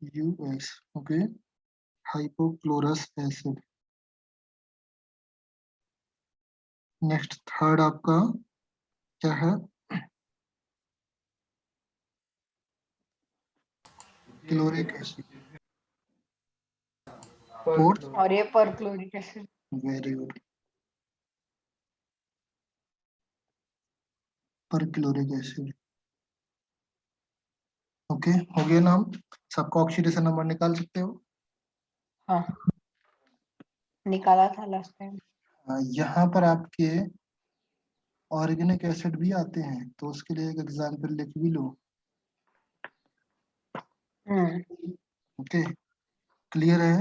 OUS, okay. Hypochlorous acid. Next third आपका क्या है? Chloric acid. Fourth, Perchlorous. और ये perchloric acid. Very good, perchloric acid. Okay, हो गया नाम। सबका ऑक्सीडेशन नंबर निकाल सकते हो। हाँ, निकाला था लास्ट टाइम। यहाँ पर आपके ऑर्गेनिक एसिड भी आते हैं, तो उसके लिए एक एग्जांपल लिख भी लो। ओके, क्लियर है?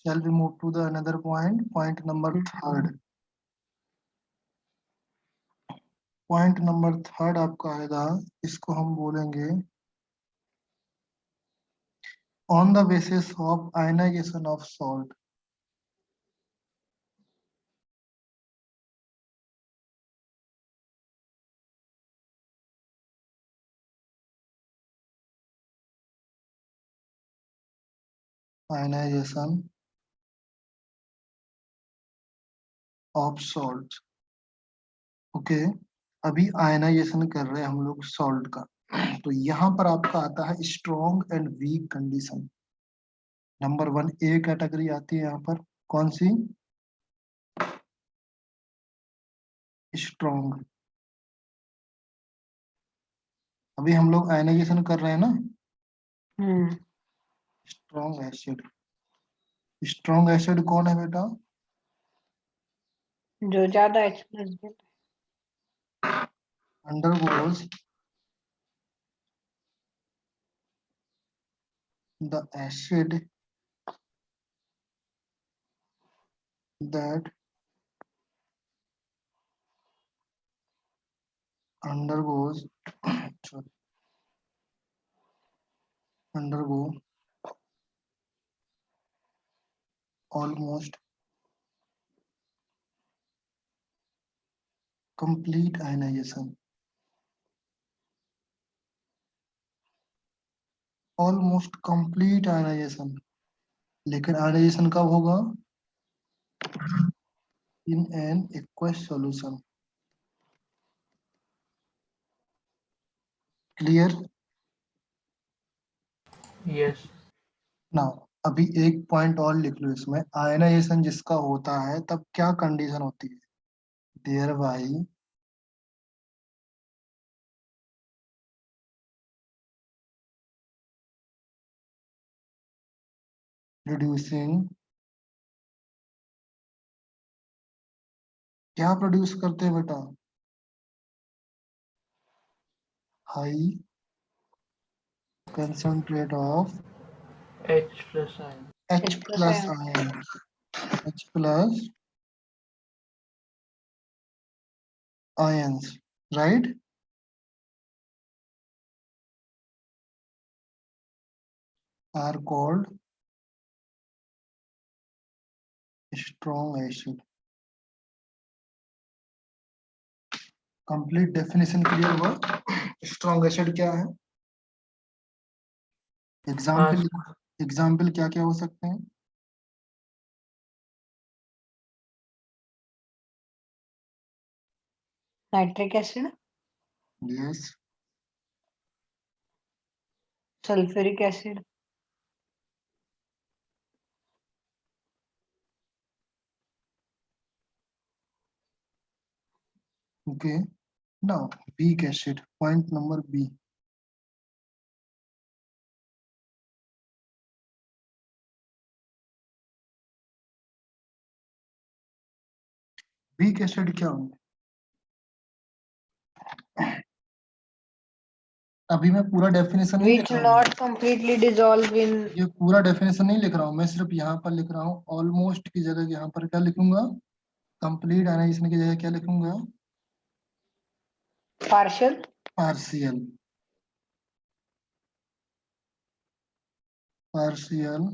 shall we move to the another point number third. Point number third आपका आएगा, इसको हम बोलेंगे on the basis of ionization of salt. Ionization of salt. Okay, अभी आयनाइजेशन कर रहे हैं हम लोग सॉल्ट का। तो यहाँ पर आपका आता है strong and weak condition. Number 1 A category आती है यहाँ पर, कौन सी? स्ट्रॉन्ग। अभी हम लोग आयनाइजेशन कर रहे हैं ना स्ट्रॉन्ग एसिड। स्ट्रॉन्ग एसिड कौन है बेटा? जो ज्यादा H+ देता है। undergoes the acid that undergoes sorry, undergo almost complete ionization। Almost complete ionization. लेकिन आयनाइजेशन कब होगा? In an aqueous solution. Clear? Yes. Now अभी एक पॉइंट और लिख लो इसमें। आयनाइजेशन जिसका होता है तब क्या कंडीशन होती है? देयर बाई रिड्यूसिंग, क्या प्रोड्यूस करते हैं बेटा? High concentrate of H plus ion. H plus ion। H plus ions, right? are called strong acid. Complete definition clear हुआ? स्ट्रॉन्ग एसिड क्या है? एग्जाम्पल क्या क्या हो सकते हैं? Nitric acid, yes, sulphuric acid, okay. Now weak acid, point number B. Weak acid क्या होंगे? अभी मैं पूरा डेफिनेशन नहीं लिख which रहा हूँ, not completely dissolve in ये पूरा डेफिनेशन नहीं लिख रहा हूँ, मैं सिर्फ यहाँ पर लिख रहा हूँ. ऑलमोस्ट की जगह यहाँ पर क्या लिखूंगा? कंप्लीट एनालिसिस की जगह क्या लिखूंगा? partial, partial. Partial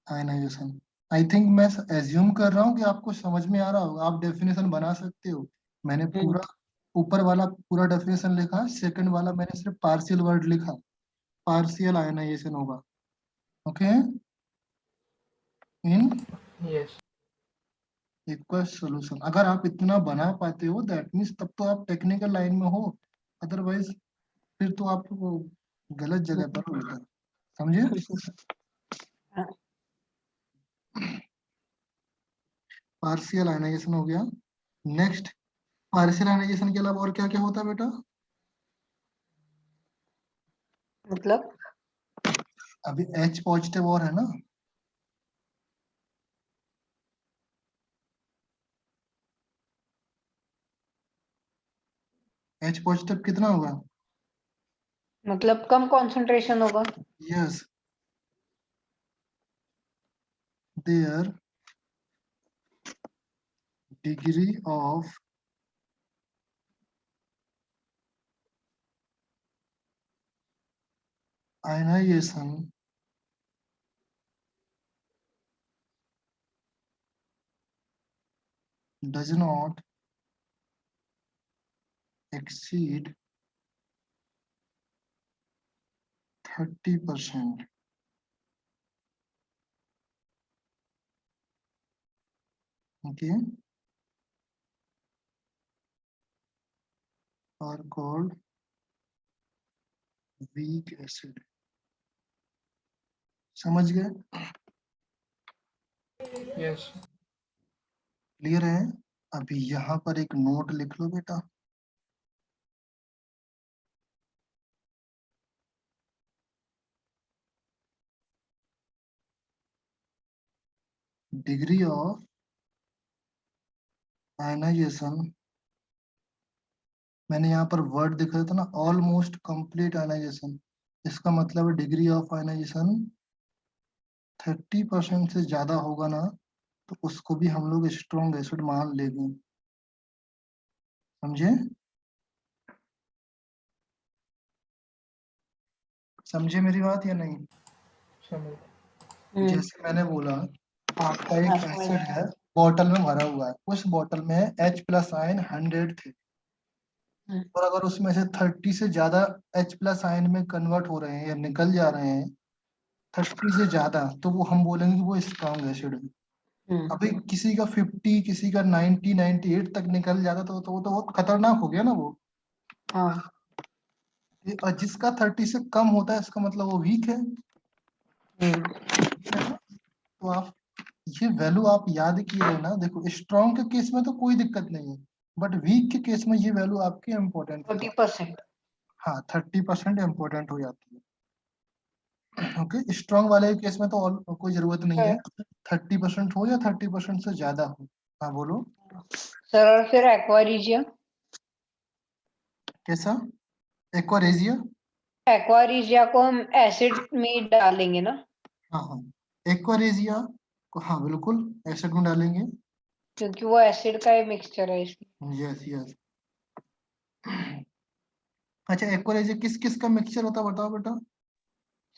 ionization. I think मैं एज्यूम कर रहा हूँ कि आपको समझ में आ रहा होगा, आप डेफिनेशन बना सकते हो. मैंने पूरा ऊपर वाला पूरा डेफिनेशन लिखा, सेकंड वाला मैंने सिर्फ पार्शियल वर्ड लिखा. पार्शियल आयनाइजेशन होगा. ओके. इन Yes. Equal solution. अगर आप इतना बना पाते हो दैट मीन्स तब तो आप टेक्निकल लाइन में हो, अदरवाइज फिर तो आप वो गलत जगह पर हो बेटा. समझे? पार्शियल आयनाइजेशन हो गया. नेक्स्ट, पार्शियल आयनाइजेशन के अलावा और क्या क्या होता है बेटा? मतलब अभी H पॉजिटिव और है ना? H पॉजिटिव कितना होगा? मतलब कम concentration होगा. यस, their degree of ionization does not exceed 30%. Okay, are called weak acid. समझ गए? Yes. क्लियर है? अभी यहाँ पर एक नोट लिख लो बेटा. डिग्री ऑफ आयनाइजेशन, मैंने यहाँ पर वर्ड दिखा था ना, ऑलमोस्ट कंप्लीट आयनाइजेशन. इसका मतलब डिग्री ऑफ आयनाइजेशन 30% से ज्यादा होगा ना, तो उसको भी हम लोग स्ट्रॉन्ग एसिड मान लेंगे. समझे? समझे मेरी बात या नहीं? समझ. जैसे मैंने बोला, आपका एक हाँ, समझ एसिड है, बॉटल में भरा हुआ है, उस बॉटल में H प्लस आयन 100 थे, और अगर उसमें से 30 से ज्यादा H प्लस आयन में कन्वर्ट हो रहे हैं या निकल जा रहे हैं 30 से ज्यादा, तो वो हम बोलेंगे कि वो स्ट्रॉन्ग एसिड है. अभी किसी का 50, किसी का 90, 98 तक निकल जाता तो वो तो बहुत खतरनाक हो गया ना वो. हाँ. और जिसका 30 से कम होता है इसका मतलब वो वीक है. तो आप ये वैल्यू आप याद किए हो ना. देखो स्ट्रॉन्ग के केस में तो कोई दिक्कत नहीं है, बट वीक के केस में ये वैल्यू आपकी इम्पोर्टेंट है. 30%. हाँ, 30% इम्पोर्टेंट हो जाती है. ओके, स्ट्रॉन्ग वाले के केस में तो कोई जरूरत नहीं है, 30% हो या 30% से ज्यादा हो. हाँ बोलो. सर और फिर एक्वारीजिया. कैसा? एक्वारेजिया? एक्वारीजिया को हम एसिड में डालेंगे ना, हाँ हाँ, एक्वारेजिया को हाँ बिल्कुल एसिड में डालेंगे. क्योंकि वो एसिड का ही मिक्सचर है इसलिए. Yes yes. अच्छा एक्वारेजिया किस किस का मिक्सचर होता है बताओ बेटा।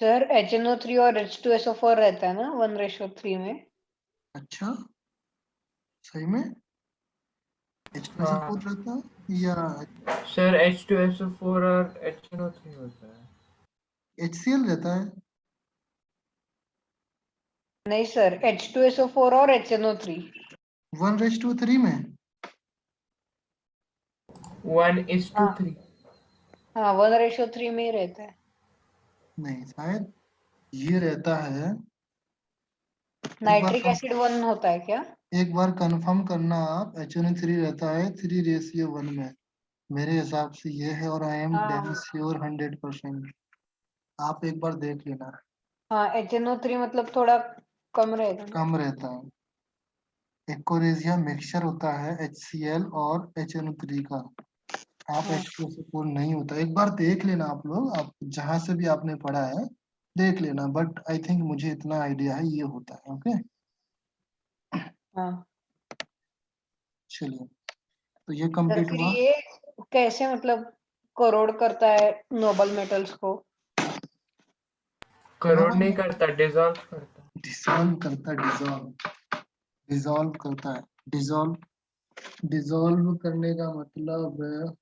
सर HNO3 और H2SO4 रहता है ना 1:3 में। अच्छा सही में H2SO4 हाँ रहता है या सर, H2SO4 और HNO3 होता है। HCl रहता है? नहीं सर, H2SO4 और HNO3। 1:3 में? 1:3। हाँ हाँ, 1:3 में ही रहता है। नहीं शायद ये रहता है। एक बार नाइट्रिक एसिड 1 होता है क्या? एक बार कंफर्म करना आप, HNO3 रहता है 3:1 में, मेरे हिसाब से ये है, और आई एम डैम हाँ श्योर 100%। आप एक बार देख लेना। हाँ, HNO3 मतलब थोड़ा कम रहेगा ना। कम रहता है। एक्वरेजिया मिक्सचर होता है HCl और HNO3 का। आप हाँ H2SO4 नहीं होता, एक बार देख लेना आप लोग, आप जहां से भी आपने पढ़ा है देख लेना, बट आई थिंक मुझे इतना आइडिया है ये होता है। ओके हाँ। चलिए, तो ये सर कंप्लीट फिर हुआ। ये कैसे मतलब करोड़ करता है नोबल मेटल्स को? करोड़ नोबल नहीं करता, डिजॉल्व करता। डिसॉल्व करता है, डिसॉल्व करता है, डिसॉल्व करने का मतलब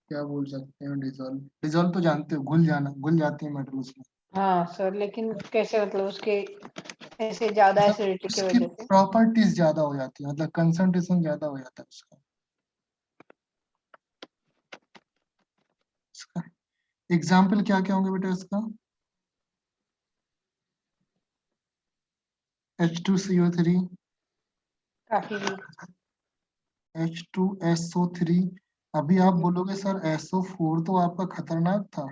क्या बोल सकते हैं? डिसॉल्व डिसॉल्व तो जानते हो, घुल जाना, घुल जाती है मेटल उसमें। हाँ सर, लेकिन कैसे मतलब उसके ऐसे ज्यादा मतलब एसिडिटी की उसकी वजह से? प्रॉपर्टीज ज्यादा हो जाती है, मतलब कंसंट्रेशन ज्यादा हो जाता है उसका। एग्जाम्पल क्या क्या होंगे बेटा इसका? H2CO3, काफी वीक। H2SO3। अभी आप बोलोगे सर SO4 तो आपका खतरनाक था,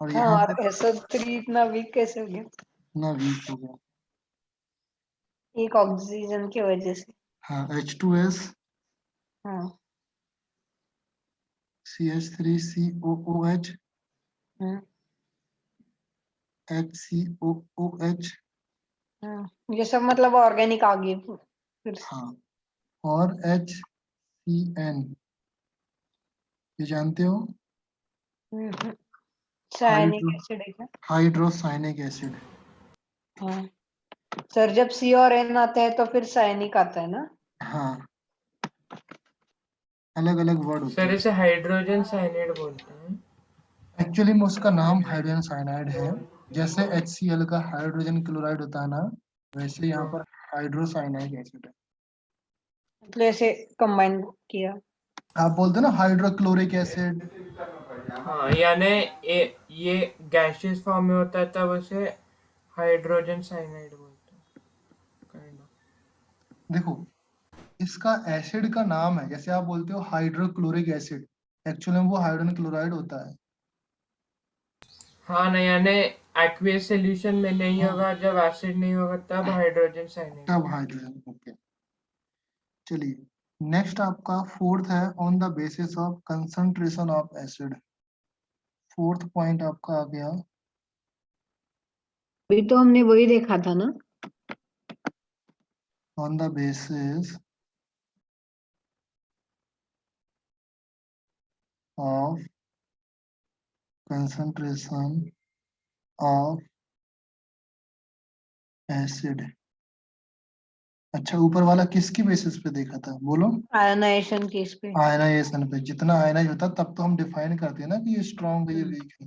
और हाँ, यहाँ और पे SO3 इतना वीक कैसे हो गया? इतना वीक हो गया। एक ऑक्सीजन की वजह से। हाँ H2S हाँ। CH3COOH हम्म। HCOOH। ये सब मतलब ऑर्गेनिक आ गई फिर से। हाँ और HCN, ये जानते हो? साइनिक हाइड्रो एसिड है क्या? Hydrocyanic acid. हाँ सर, जब C और N आता है तो फिर साइनिक आता है ना? हाँ अलग अलग वर्ड होते सर हैं। इसे हाइड्रोजन साइनाइड बोलते हैं। एक्चुअली में उसका नाम हाइड्रोजन साइनाइड है। जैसे HCl का हाइड्रोजन क्लोराइड होता है ना, वैसे यहाँ पर हाइड्रोसाइनाइक एसिड है। मतलब ऐसे कंबाइन किया। आप बोलते हो ना हाइड्रोक्लोरिक एसिड। हाँ, यानी ये गैसियस फॉर्म में होता है तब उसे हाइड्रोजन साइनाइड बोलते हैं, काइंड ऑफ। देखो इसका एसिड का नाम है, जैसे आप बोलते हो हाइड्रोक्लोरिक एसिड, एक्चुअली में वो हाइड्रोजन क्लोराइड होता है। हाँ, नहीं यानी एक्वियस सॉल्यूशन में नहीं हाँ होगा, जब एसिड नहीं होगा तब हाइड्रोजन साइनाइड तब होगा। हाइड्रोजन। ओके चलिए नेक्स्ट आपका फोर्थ है, on the basis of concentration of acid. Fourth point आपका आ गया, अभी तो हमने वही देखा था ना। On the basis of concentration of acid. अच्छा ऊपर वाला किसकी बेसिस पे देखा था बोलो? आयनाइजेशन की इस पे। आयनाइजेशन पे, जितना आयनाइज होता है तब तो हम डिफाइन करते हैं ना कि ये स्ट्रॉन्ग है ये वीक है।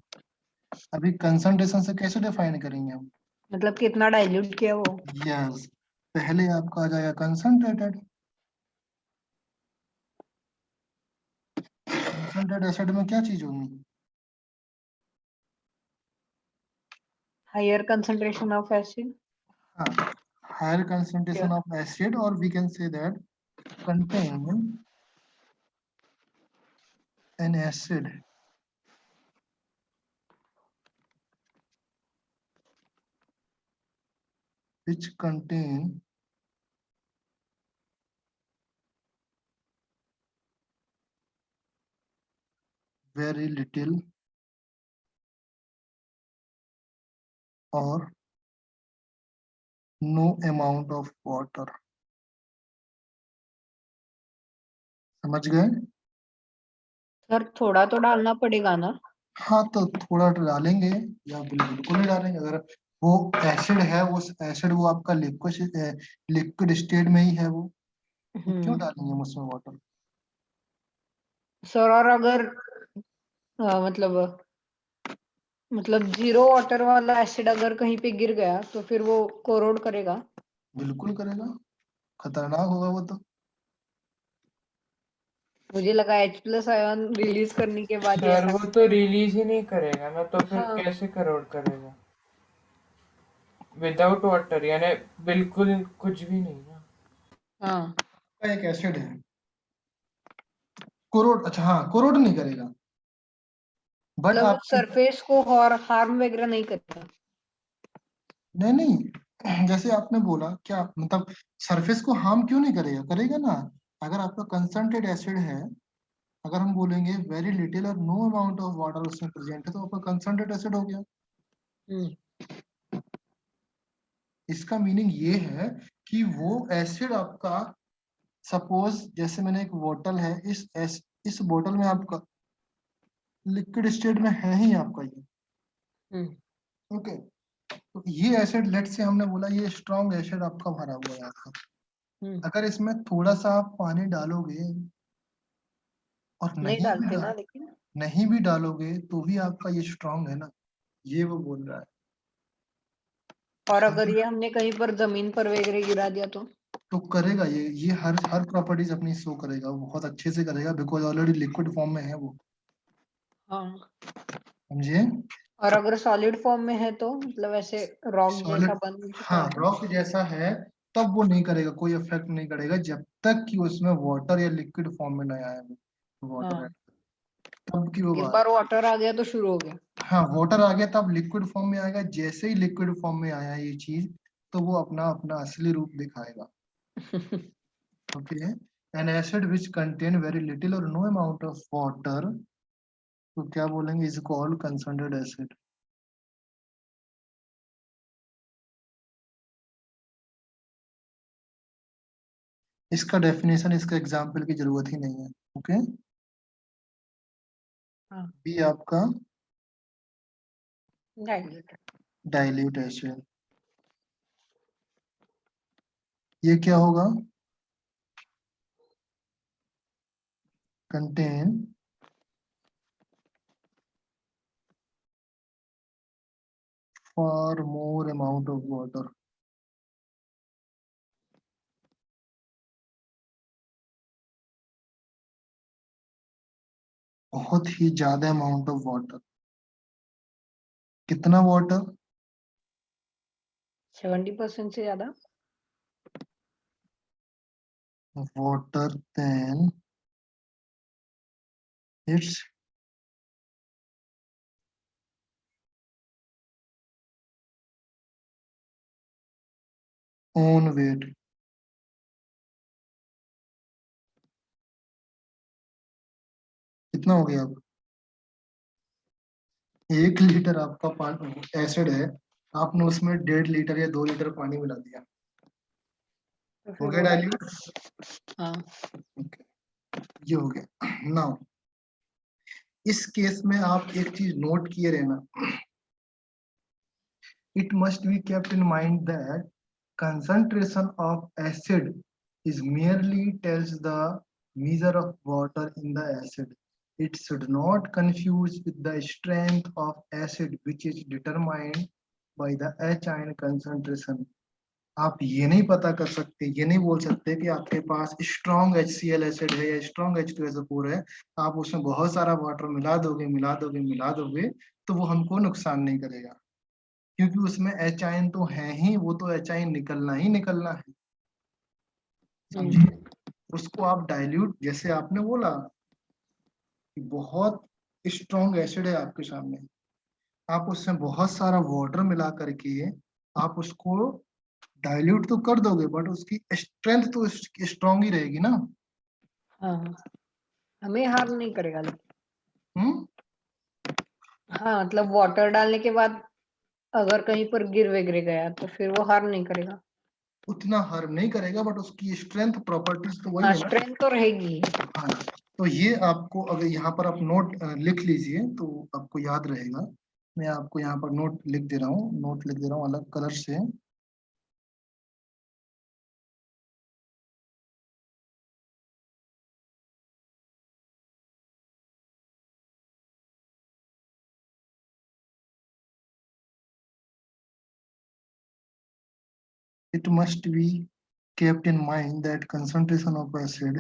अभी कंसंट्रेशन से कैसे डिफाइन करेंगे हम? मतलब कितना डाइल्यूट किया वो। यस, पहले आपका आ जाएगा कंसंट्रेटेड। कंसंट्रेटेड एसिड में क्या चीज होगी? Higher concentration of acid. हाँ हायर कंसंट्रेशन ऑफ एसिड, और we can say that contain an acid which contain very little or no amount of water। समझ गए? सर थोड़ा तो डालना पड़ेगा ना? हाँ तो थोड़ा तो डालेंगे या बिल्कुल नहीं डालेंगे। अगर वो एसिड है, उस एसिड वो आपका लिक्विड स्टेट में ही है वो, तो क्यों डालेंगे हम उसमें वाटर? सर और अगर मतलब जीरो वाटर वाला एसिड अगर कहीं पे गिर गया तो फिर वो कोरोड करेगा? बिल्कुल करेगा, खतरनाक होगा वो तो। मुझे लगा H+ आयन रिलीज करने के बाद ही सर ऐसा वो तो रिलीज ही नहीं करेगा ना, तो फिर हाँ कैसे करोड़ करेगा विदाउट वाटर, यानी बिल्कुल कुछ भी नहीं ना। हाँ एक एसिड है, कोरोड, अच्छा हाँ कोरोड नहीं करेगा, बट मतलब आपकी, सरफेस को और हार्म वगैरह नहीं करता? नहीं नहीं, जैसे आपने बोला क्या मतलब सरफेस को हार्म क्यों नहीं करेगा, करेगा ना। अगर आपका कंसंट्रेट एसिड है, अगर हम बोलेंगे वेरी लिटिल और नो अमाउंट ऑफ वाटर उसमें प्रेजेंट है, तो आपका कंसंट्रेट एसिड हो गया। हम्म इसका मीनिंग ये है कि वो एसिड आपका, सपोज जैसे मैंने एक बोतल है, इस बोतल में आपका लिक्विड स्टेट में है ही आपका ये, हम्म ओके। तो ये एसिड, लेट से हमने बोला ये स्ट्रॉन्ग एसिड आपका भरा हुआ है आपका, हम्म अगर इसमें थोड़ा सा आप पानी डालोगे और नहीं डालते ना लेकिन। नहीं भी डालोगे तो भी आपका ये स्ट्रांग है ना, ये वो बोल रहा है। और अगर ये हमने कहीं पर जमीन पर वगैरह गिरा दिया तो करेगा ये हर हर प्रॉपर्टीज अपनी शो करेगा, वो बहुत अच्छे से करेगा, बिकॉज ऑलरेडी लिक्विड फॉर्म में है वो, हाँ समझे। और अगर सॉलिड फॉर्म में है तो मतलब ऐसे रॉक जैसा सॉलिड, बन चुका हाँ है तो? रॉक जैसा है, तब वो नहीं करेगा, कोई इफेक्ट नहीं करेगा जब तक कि उसमें वाटर या लिक्विड फॉर्म में नहीं आया वो वाटर है, हाँ तब की वो एक बात। बार वाटर आ गया तो शुरू हो गया। हाँ वाटर आ गया तब लिक्विड फॉर्म में आएगा, जैसे ही लिक्विड फॉर्म में आया ये चीज, तो वो अपना अपना असली रूप दिखाएगा। Okay, an acid which contain very little or no amount of water, तो क्या बोलेंगे, is called concentrated acid। इसका डेफिनेशन, इसका एग्जाम्पल की जरूरत ही नहीं है। ओके, हाँ बी आपका डाइल्यूट। डाइल्यूट एसिड, ये क्या होगा, contain far more amount of water, बहुत ही ज्यादा अमाउंट ऑफ वाटर। कितना वाटर, 70% से ज्यादा। Water than its own weight. कितना हो गया अब, 1 लीटर आपका पानी एसिड है, आपने उसमें 1.5 लीटर या 2 लीटर पानी मिला दिया, तो हो फिर गया वो डाइल्यूट। डाइल्यूट। हाँ ये हो गया। नाउ इस केस में आप एक चीज नोट किए रहना, it must be kept in mind that concentration of acid is merely tells the measure of water in the acid. It should not confuse with the strength of acid which is determined by the H ion concentration। आप ये नहीं पता कर सकते, ये नहीं बोल सकते कि आपके पास स्ट्रॉन्ग HCl एसिड है या स्ट्रॉन्ग H2SO4 है, आप उसमें बहुत सारा वाटर मिला दोगे तो वो हमको नुकसान नहीं करेगा, क्योंकि उसमें एच आयन तो है ही, वो तो एच आयन निकलना ही निकलना है, समझिए। उसको आप डाइल्यूट, जैसे आपने बोला कि बहुत स्ट्रॉन्ग एसिड है आपके सामने, आप उसमें बहुत सारा वाटर मिला करके आप उसको डाइल्यूट तो कर दोगे, बट उसकी स्ट्रेंथ तो स्ट्रॉन्ग ही रहेगी ना। हाँ हमें हार्म नहीं करेगा लेकिन। हम्म, हाँ मतलब वाटर डालने के बाद अगर कहीं पर गिर वगैरह गया तो फिर वो हार्म नहीं करेगा। उतना हार्म नहीं करेगा, बट उसकी स्ट्रेंथ प्रॉपर्टीज तो वही हाँ है ना। स्ट्रेंथ तो रहेगी। हाँ, तो ये आपको अगर यहाँ पर आप नोट लिख लीजिए तो आपको याद रहेगा। मैं आपको यहाँ पर नोट लिख दे रहा हूँ, नोट लिख दे रहा हूँ अलग कलर से। It must be kept in mind that concentration of acid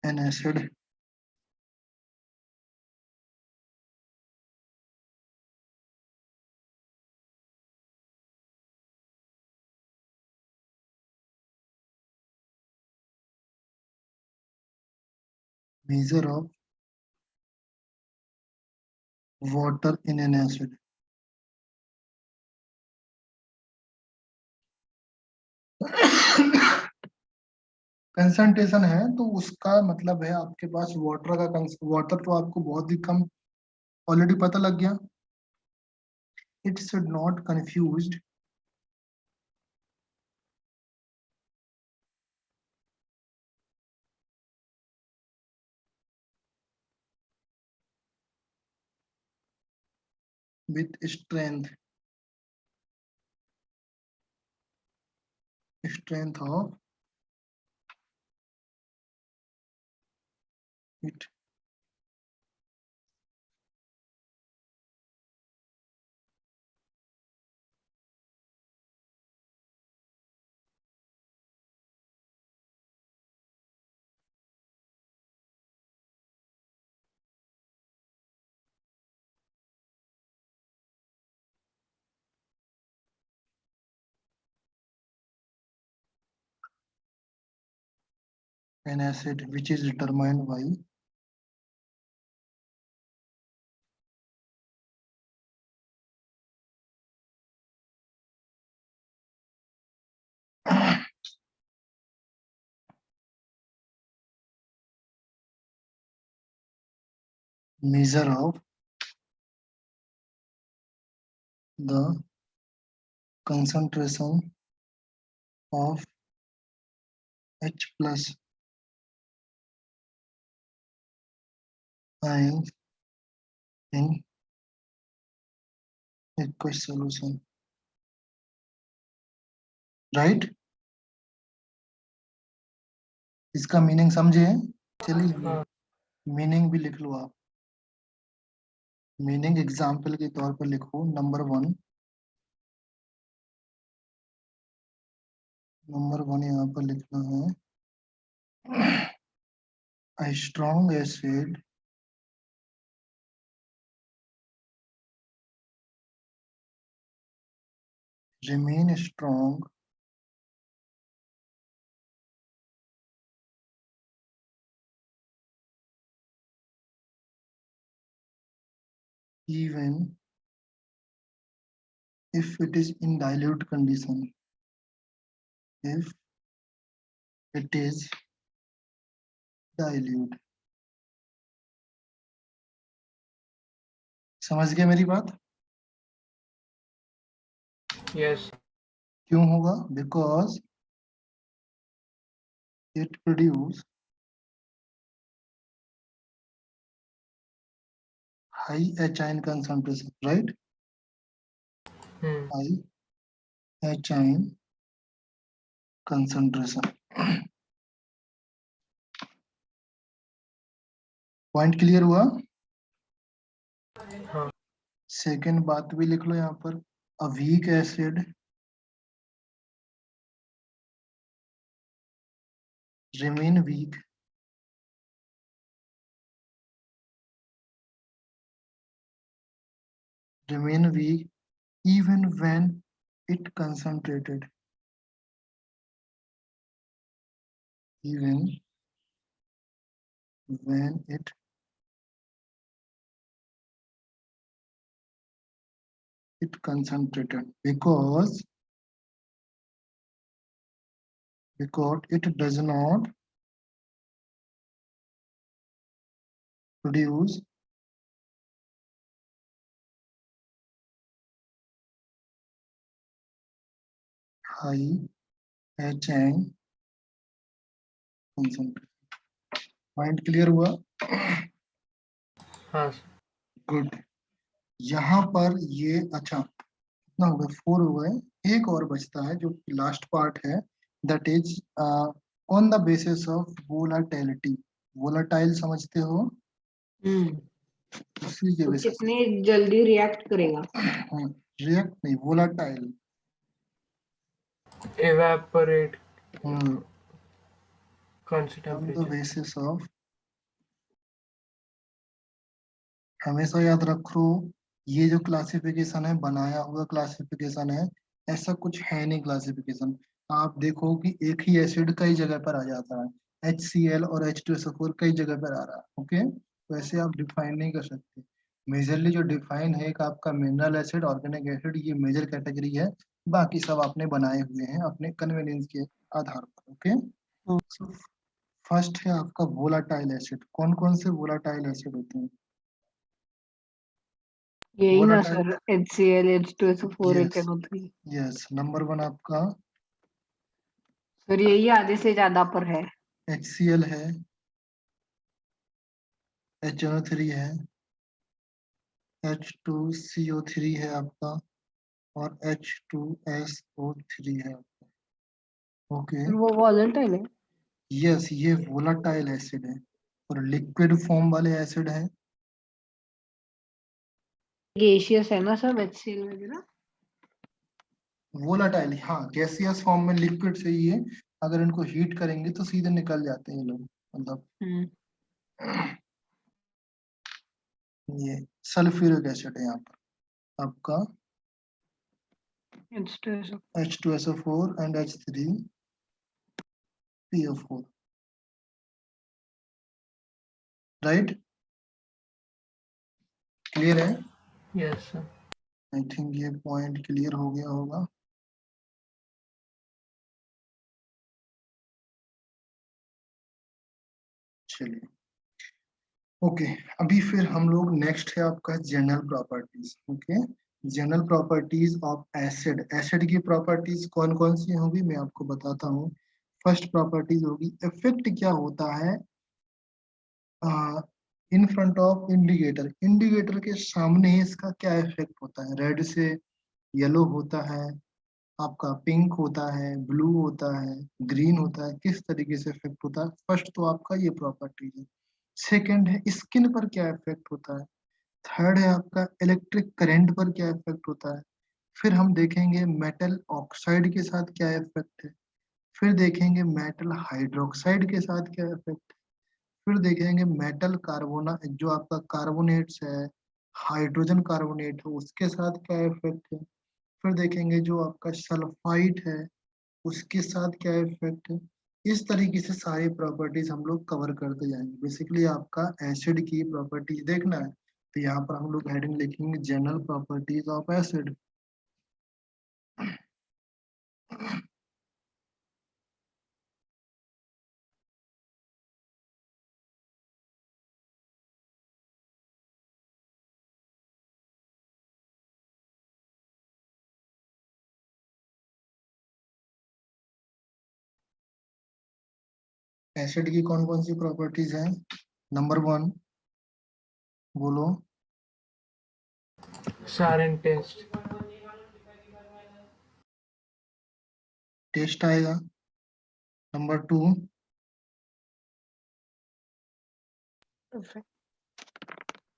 and acid measure of water in an acid. Concentration है तो उसका मतलब है आपके पास वाटर का वाटर तो आपको बहुत ही कम ऑलरेडी पता लग गया। It should not confused with strength of it. An acid which is determined by measure of the concentration of H plus ions in aqueous solution, right? इसका मीनिंग समझे? चलिए हाँ मीनिंग भी लिख लो आप। मीनिंग एग्जाम्पल के तौर पर लिखो। नंबर वन यहाँ पर लिखना है, a strong acid remain strong even if it is in dilute condition. If it is dilute. समझ गए मेरी बात? yes क्यों होगा? Because it produce high H ion concentration, right? hmm. High H ion concentration. Point clear हुआ? हाँ second बात भी लिख लो यहाँ पर, a weak acid remain weak even when it concentrated. Even when it concentrated, because it does not produce high HN concentration. Point clear हुआ? हाँ good. यहाँ पर ये अच्छा कितना हो गया, 4 हो गए। एक और बचता है जो लास्ट पार्ट है, that is on the basis of volatility. Volatile समझते हो? उसी के तो बेसिस। कितने जल्दी रिएक्ट करेगा? रिएक्ट नहीं, volatile. evaporate on constant the temperature. Basis of, हमेशा याद रखो ये जो क्लासिफिकेशन है बनाया हुआ क्लासिफिकेशन है, ऐसा कुछ है नहीं क्लासिफिकेशन। आप देखो कि एक ही एसिड कई जगह पर आ जाता है, HCl और H2SO4 कई जगह पर आ रहा है। ओके, तो ऐसे आप डिफाइन नहीं कर सकते। मेजरली जो डिफाइन है एक आपका मिनरल एसिड, ऑर्गेनिक एसिड, ये मेजर कैटेगरी है। बाकी सब आपने बनाए हुए हैं अपने कन्वीनियंस के आधार पर। ओके, फर्स्ट है आपका वोलाटाइल एसिड। कौन कौन से वोलाटाइल एसिड होते हैं? यही ना volatile, sir, HCl H2SO4 yes HNO3। Yes. Number 1 आपका सर यही आधे से ज्यादा पर है। HCl है, HNO3 है, H2CO3 है आपका, और H2SO3 है आपका। ओके, वो वॉलेटाइल है। यस, ये वोलाटाइल एसिड है। और लिक्विड फॉर्म वाले एसिड है, गैसियस है ना सब HCl वगैरह। वोलाटाइल। हाँ, गैसियस फॉर्म में लिक्विड से ही है। अगर इनको हीट करेंगे तो सीधे निकल जाते हैं ये लोग, मतलब ये सल्फ्यूरिक एसिड है यहाँ पर आपका, H2SO। H2SO4 and H3PO4, right? Clear है? Yes sir. आई थिंक ये पॉइंट क्लियर हो गया होगा। चलिए, ओके। अभी फिर हम लोग नेक्स्ट है आपका general properties. Okay, general properties of acid. Acid की प्रॉपर्टीज कौन कौन सी होगी मैं आपको बताता हूँ। फर्स्ट प्रॉपर्टीज होगी इफेक्ट क्या होता है in front of indicator. Indicator के सामने ही इसका क्या इफेक्ट होता है। रेड से येलो होता है, आपका पिंक होता है, ब्लू होता है, ग्रीन होता है, किस तरीके से इफेक्ट होता है। फर्स्ट तो आपका ये प्रॉपर्टी है। सेकंड है स्किन पर क्या इफेक्ट होता है। थर्ड है आपका इलेक्ट्रिक करंट पर क्या इफेक्ट होता है। फिर हम देखेंगे मेटल ऑक्साइड के साथ क्या इफेक्ट है। फिर देखेंगे मेटल हाइड्रोक्साइड के साथ क्या इफेक्ट है। फिर देखेंगे मेटल कार्बोना जो आपका कार्बोनेट्स है, हाइड्रोजन कार्बोनेट है, उसके साथ क्या इफेक्ट है। फिर देखेंगे जो आपका सल्फाइड है उसके साथ क्या इफेक्ट है। इस तरीके से सारी प्रॉपर्टीज हम लोग कवर करते जाएंगे। बेसिकली आपका एसिड की प्रॉपर्टीज देखना है तो यहाँ पर हम लोग हेडिंग लिखेंगे general properties of acid. Acid की कौन कौन सी प्रॉपर्टीज हैं? नंबर 1 बोलो। Sarin test. टेस्ट आएगा। नंबर 2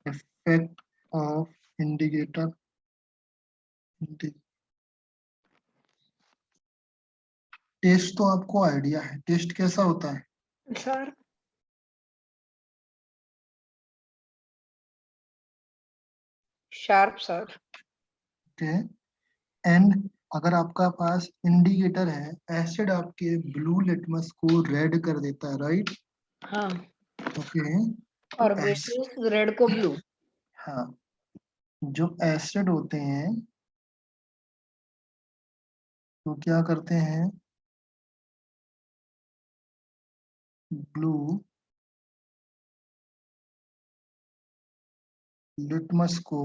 इफेक्ट ऑफ इंडिकेटर। टेस्ट तो आपको आइडिया है, टेस्ट कैसा होता है। Sir sharp sir. Okay, and अगर आपका पास इंडिकेटर है, एसिड आपके ब्लू लिटमस को रेड कर देता है, राइट? हाँ, ओके, और तो बेसिस रेड को ब्लू। हाँ, जो एसिड होते हैं तो क्या करते हैं, ब्लू लिटमस को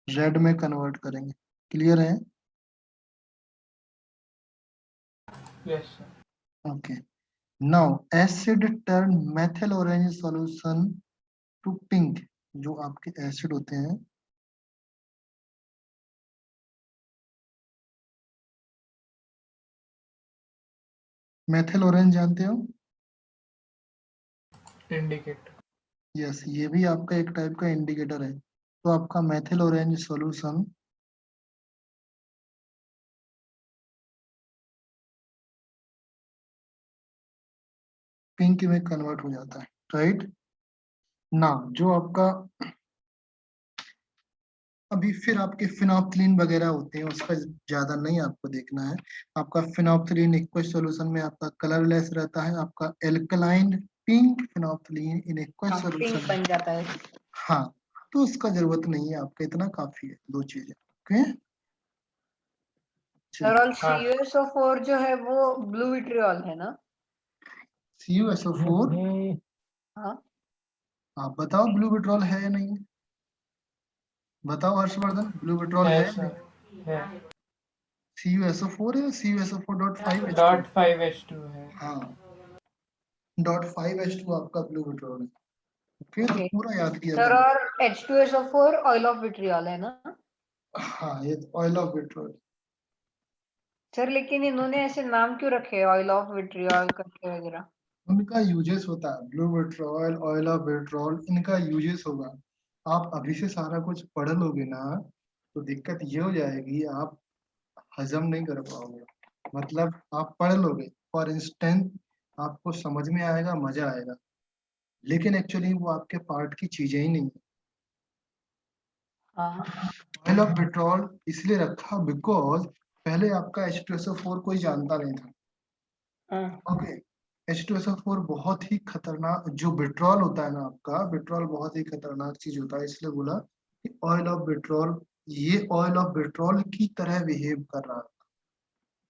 रेड में कन्वर्ट करेंगे। क्लियर है? Yes, sir. Okay. Now acid turn methyl orange solution to pink. जो आपके एसिड होते हैं, मेथिल ऑरेंज जानते हो? Indicate. यस, ये भी आपका एक टाइप का इंडिकेटर है। तो आपका मेथिल ऑरेंज सॉल्यूशन पिंक में कन्वर्ट हो जाता है, राइट ना। जो आपका अभी फिर आपके फिनोप्थलीन वगैरह होते हैं, उसका ज्यादा नहीं आपको देखना है। आपका फिनोप्थलीन एक्वस सॉल्यूशन में आपका कलरलेस रहता है। आपका alkaline pink phenolphthalein in aqueous हाँ, पिंक सॉल्यूशन। बन जाता है। हाँ, तो उसका जरूरत नहीं है, आपका इतना काफी है, दो चीजें। ओके, सर, और हाँ। CuSO4 जो है वो ब्लू विट्रियल है ना? CuSO4। हाँ। आप बताओ ब्लू विट्रॉल है या नहीं? बताओ हर्षवर्धन, ब्लू विट्रॉल है है या सर, नहीं? है। CuSO4 है, CuSO4.5H2। .5H2 है। हाँ, .5H2 आपका ब्लू विट्रॉल है। फिर ओके पूरा याद किया सर, करो। और H2SO4 ऑयल ऑफ विट्रियल है ना? हाँ, ये ऑयल ऑफ विट्रॉल। सर, लेकिन इन्होंने ऐसे नाम क्यों रखे, ऑयल ऑफ विट्रियल करके वगैरह? उनका यूजेस होता है, blue vitriol, oil of vitriol, इनका यूजेस होगा। आप अभी से सारा कुछ पढ़ लोगे ना, तो दिक्कत ये हो जाएगी, आप हजम नहीं कर पाओगे। मतलब आप पढ़ लोगे, फॉर इंस्टेंस आपको समझ में आएगा, मजा आएगा, लेकिन एक्चुअली वो आपके पार्ट की चीजें ही नहीं है। हाँ। ऑयल ऑफ पेट्रोल इसलिए रखा बिकॉज पहले आपका H2SO4 कोई जानता नहीं था। हाँ। ओके, H2SO4 बहुत ही खतरनाक, जो पेट्रोल होता है ना आपका, पेट्रोल बहुत ही खतरनाक चीज होता है, इसलिए बोला कि ऑयल ऑफ पेट्रोल, ये ऑयल ऑफ पेट्रोल की तरह बिहेव कर रहा है,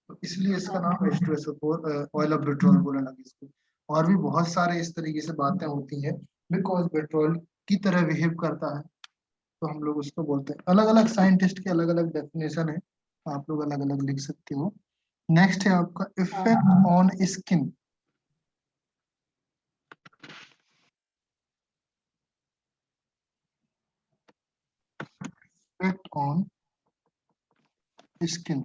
तो इसलिए इसका नाम H2SO4 ऑयल ऑफ पेट्रोल बोलने लगे इसको। और भी बहुत सारे इस तरीके से बातें होती हैं, बिकॉज पेट्रोल की तरह बिहेव करता है, तो हम लोग उसको बोलते हैं। अलग अलग साइंटिस्ट के अलग अलग डेफिनेशन है, आप लोग अलग अलग लिख सकते हो। नेक्स्ट है आपका effect on skin. Effect on skin,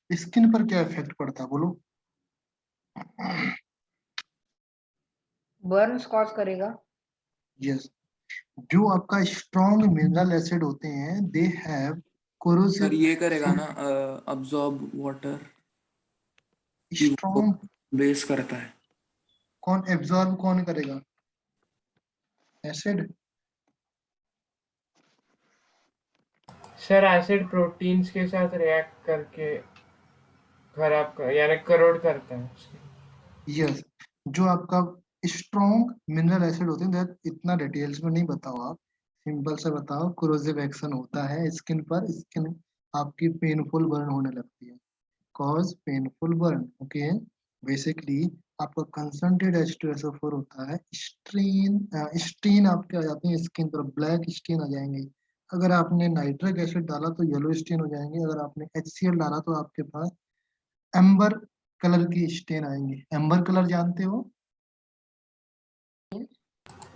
skin पर क्या इफेक्ट पड़ता है बोलो? बर्न्स कॉज करेगा। यस, जो आपका स्ट्रॉन्ग मिनरल एसिड होते हैं, दे हैव सर कोरोसिव ये करेगा ना अब्सॉर्ब वाटर की वो स्ट्रॉन्ग। बेस करता है। कौन एब्जॉर्ब कौन करेगा? एसिड। सर, एसिड प्रोटीन्स के साथ रिएक्ट करके खराब कर यानी करोड करता है उसकी। यस, जो आपका स्ट्रॉन्ग मिनरल एसिड होते हैं, that इतना डिटेल्स में नहीं बताओ आप, सिंपल से बताओ। कोरोसिव एक्शन होता है स्किन पर, स्किन आपकी पेनफुल बर्न होने लगती है, cause painful burn. Okay, basically आपका कंसंट्रेट H2SO4 होता है, स्ट्रेन स्टेन आपके आ जाती है स्किन पर, ब्लैक स्टेन आ जाएंगे। अगर आपने नाइट्रिक एसिड डाला तो येलो स्टेन हो जाएंगे, अगर आपने HCl डाला तो आपके पास एम्बर कलर की स्टेन आएंगे। एम्बर कलर जानते हो?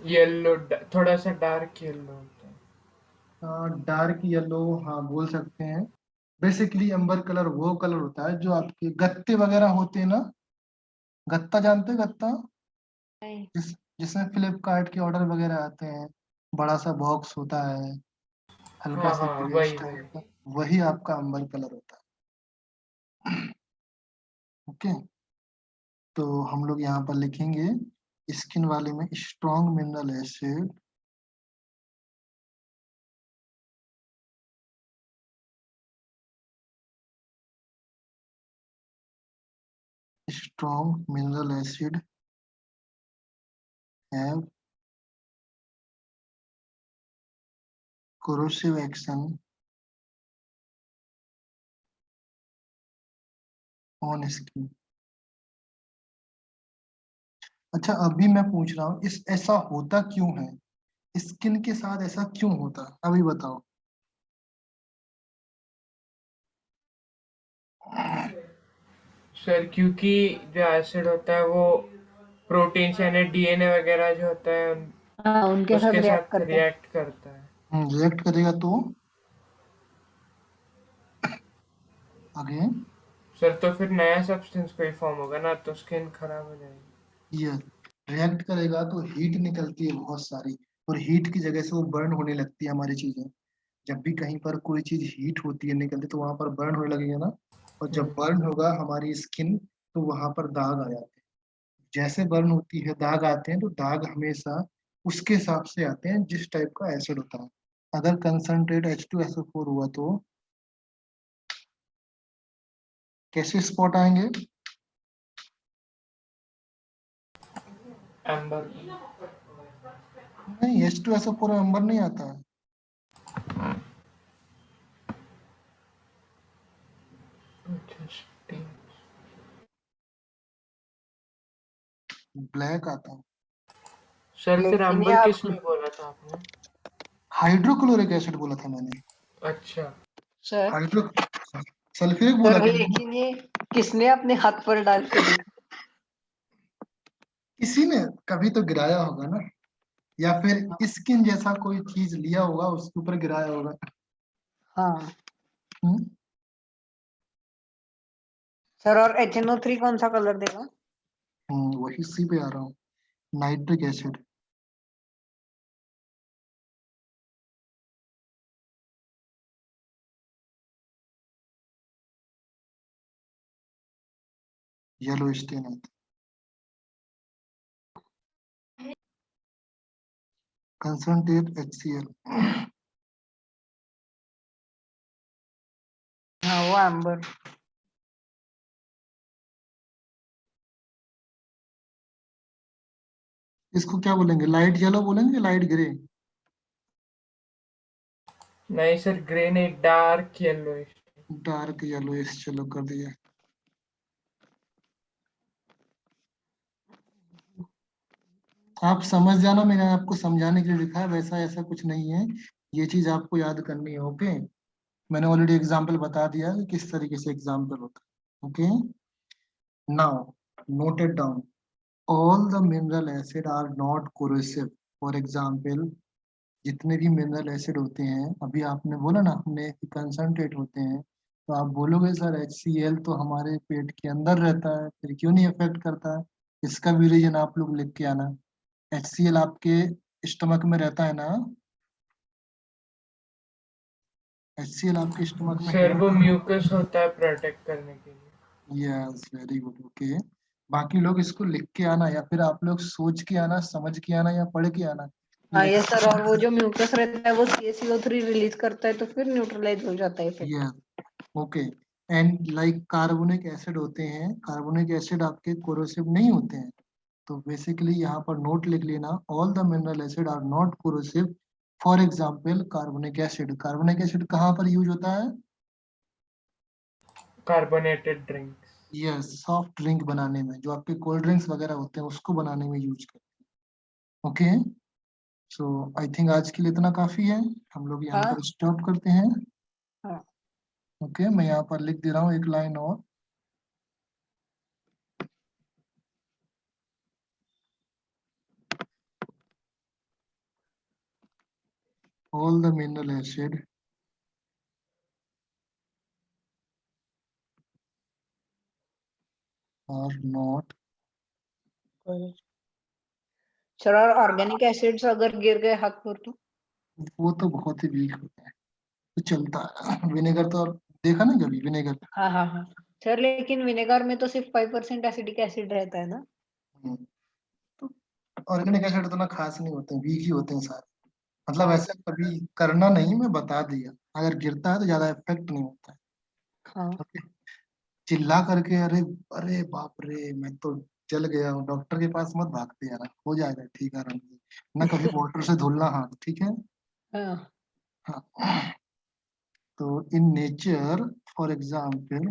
येलो, थोड़ा सा डार्क येलो होता डार्क येलो, हाँ बोल सकते हैं। बेसिकली एम्बर कलर वो कलर होता है जो आपके गत्ते वगैरह होते हैं ना। गत्ता जानते हैं? गत्ता नहीं। जिसमें फ्लिपकार्ट के ऑर्डर वगैरह आते हैं, बड़ा सा बॉक्स होता है, है। हल्का हाँ सा हाँ, ग्रीन वही वही। टाइप का, वही आपका अंबर कलर होता है। ओके, तो हम लोग यहाँ पर लिखेंगे स्किन वाले में strong mineral acid strong mineral acid have corrosive action on skin। अच्छा, अभी मैं पूछ रहा हूँ, इस ऐसा होता क्यों है? स्किन के साथ ऐसा क्यों होता है, अभी बताओ। सर क्योंकि जो एसिड होता है वो प्रोटीन यानी डीएनए वगैरह जो होता है हाँ, उनके साथ उसके रिएक्ट साथ करते हैं। रिएक्ट करता है। रिएक्ट करेगा तो आगे सर तो फिर नया सब्सटेंस कोई फॉर्म होगा ना, तो स्किन खराब हो जाएगी। ये रिएक्ट करेगा तो हीट निकलती है बहुत सारी, और हीट की जगह से वो बर्न होने लगती है हमारी चीजें। जब भी कहीं पर कोई चीज हीट होती है निकलती तो वहां पर बर्न होने लगेगा ना, और जब बर्न होगा हमारी स्किन तो वहां पर दाग आ जाते हैं। जैसे बर्न होती है दाग आते हैं, तो दाग हमेशा उसके हिसाब से आते हैं जिस टाइप का एसिड होता है। अगर कंसंट्रेट H2SO4 हुआ तो कैसे स्पॉट आएंगे? एम्बर। नहीं, H2SO4 नंबर नहीं आता है, इंटरेस्टिंग। ब्लैक आता है। सर फिर लेकिन ये एम्बर आप किस लिए बोला था आपने? हाइड्रोक्लोरिक एसिड बोला था मैंने। अच्छा। सर हाइड्रो सल्फ्यूरिक बोला सर था मैंने। लेकिन ये किसने अपने हाथ पर डाल के देखा? किसी ने कभी तो गिराया होगा ना, या फिर स्किन जैसा कोई चीज लिया होगा उसके ऊपर गिराया होगा। हाँ हम्म, सर, और HNO3 कौन सा कलर देगा? वही सी पे आ रहा हूँ, नाइट्रिक एसिड। येलो स्टेन आता है। Concentrate HCl। हाँ, वो एम्बर। इसको क्या बोलेंगे, लाइट येलो बोलेंगे, लाइट ग्रे? नहीं सर, ग्रे नहीं, डार्क येलो। डार्क येलो, चलो कर दिया। आप समझ जाना, मैंने आपको समझाने के लिए लिखा है, वैसा ऐसा कुछ नहीं है। ये चीज आपको याद करनी है, ओके। मैंने ऑलरेडी एग्जाम्पल बता दिया कि किस तरीके से एग्जाम्पल होता है, okay. Now note it down. All the mineral acid are not corrosive. For example, जितने भी मिनरल एसिड होते हैं, अभी आपने बोला ना हमने कंसंट्रेट होते हैं, तो आप बोलोगे सर HCl तो हमारे पेट के अंदर रहता है, फिर क्यों नहीं अफेक्ट करता है? इसका भी रीजन आप लोग लिख के आना। HCl आपके स्टमक में रहता है ना? HCl आपके स्टमक में सर है वो ना? म्यूकस होता है प्रोटेक्ट करने के लिए। Yes, very good, okay. बाकी लोग इसको लिख के आना, या फिर आप लोग सोच के आना, समझ के आना, या पढ़ के आना। हाँ लिख ये सर, और वो जो म्यूकस रहता है वो CaCO3 रिलीज करता है, तो फिर न्यूट्रलाइज हो जाता है effect. Yes, okay. And like carbonic acid होते हैं, कार्बोनिक एसिड आपके कोरोसिव नहीं होते हैं। तो बेसिकली यहाँ पर नोट लिख लेना, all the mineral acid are not corrosive. For example carbonic acid, carbonic acid कहाँ पर यूज होता है? Carbonated drinks. Yes, soft drink बनाने में, जो आपके कोल्ड ड्रिंक्स वगैरह होते हैं उसको बनाने में यूज करते हैं, ओके। सो आई थिंक आज के लिए इतना काफी है, हम लोग यहाँ हाँ पर स्टॉप करते हैं। हाँ। ओके, मैं यहाँ पर लिख दे रहा हूँ एक लाइन और। All the mineral acid are not. Sir, और ऑर्गेनिक एसिड्स अगर गिर गए हाथ पर तो? वो तो बहुत ही वीक होता है, तो चलता है। विनेगर तो देखा ना कभी विनेगर? हाँ हाँ हाँ सर, लेकिन विनेगर में तो सिर्फ 5% एसिडिक एसिड रहता है ना? तो ऑर्गेनिक एसिड उतना खास नहीं होते, वीक ही होते हैं सारे। मतलब हाँ ऐसा कभी करना नहीं, मैं बता दिया। अगर गिरता है तो ज्यादा इफेक्ट नहीं होता है, हाँ। ओके। चिल्ला करके अरे, अरे बाप रे मैं तो जल गया हूँ, डॉक्टर के पास मत भागते यार, हो जाएगा ठीक आराम से। ना कभी वाटर से धुलना हाथ, ठीक है? हाँ हाँ। तो in nature, for example,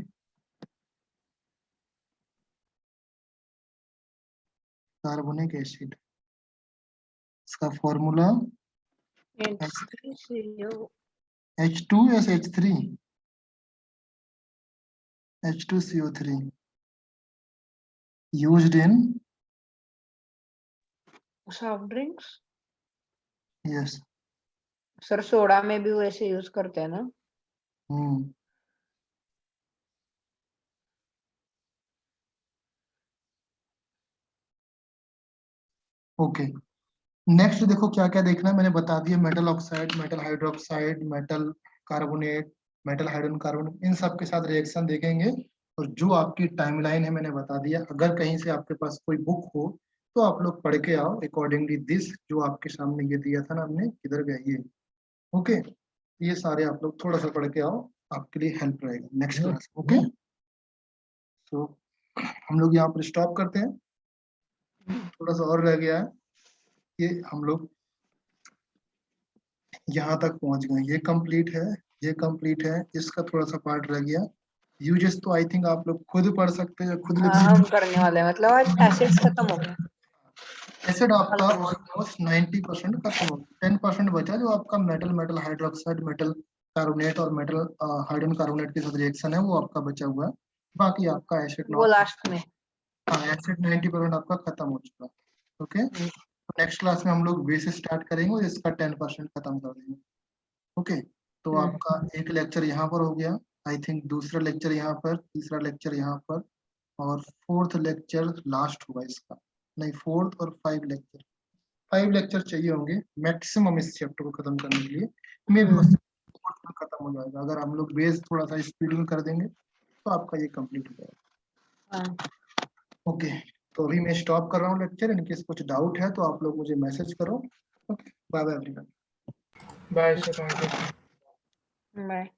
carbonic acid, इसका formula H3CO. H2SH3, H2CO3 used in, soft drinks yes, sir, soda में भी वैसे यूज करते हैं ना? ओके। नेक्स्ट देखो क्या क्या देखना है, मैंने बता दिया, metal oxide, metal hydroxide, metal carbonate, metal hydrogen carbonate, इन सब के साथ रिएक्शन देखेंगे। और जो आपकी टाइमलाइन है मैंने बता दिया, अगर कहीं से आपके पास कोई बुक हो तो आप लोग पढ़ के आओ अकॉर्डिंगली दिस, जो आपके सामने ये दिया था ना हमने, किधर गया ये, ओके। ये सारे आप लोग थोड़ा सा पढ़ के आओ, आपके लिए हेल्प रहेगा नेक्स्ट क्लास, ओके। तो हम लोग यहाँ पर स्टॉप करते हैं, थोड़ा सा और रह गया है, ये हम लोग यहाँ तक पहुंच गए, ये कंप्लीट है, ये कंप्लीट है, इसका थोड़ा सा पार्ट रह गया। यूजेस तो आई थिंक आप लोग खुद पढ़ सकते हैं, खुद लिख हाँ, सकते हम करने वाले हैं, मतलब आज एसिड्स खत्म हो गए। हैं। एसिड आपका ऑलमोस्ट 90% खत्म हो गया, 10% बचा जो आपका metal, metal hydroxide, metal carbonate और मेटल हाइड्रोजन कार्बोनेट के साथ रिएक्शन है, वो आपका बचा हुआ है। बाकी आपका एसिड वो लास्ट में। हाँ, एसिड 90% आपका खत्म हो चुका है, ओके। नेक्स्ट क्लास में हम लोग बेस स्टार्ट करेंगे और इसका 10% खत्म कर देंगे, ओके। तो आपका एक लेक्चर यहाँ पर हो गया, आई थिंक दूसरा लेक्चर यहाँ पर, तीसरा लेक्चर यहाँ पर, और फोर्थ लेक्चर लास्ट होगा इसका, नहीं फोर्थ और 5 लेक्चर चाहिए होंगे मैक्सिमम इस चैप्टर को खत्म करने के लिए, मे भी उससे खत्म हो जाएगा। अगर हम लोग बेस थोड़ा सा स्पीड में कर देंगे तो आपका ये कंप्लीट हो जाएगा, ओके। तो अभी मैं स्टॉप कर रहा हूँ लेक्चर, इनकेस कुछ डाउट है तो आप लोग मुझे मैसेज करो, okay. Bye bye everyone. Bye, sir. Thank you, sir. Bye.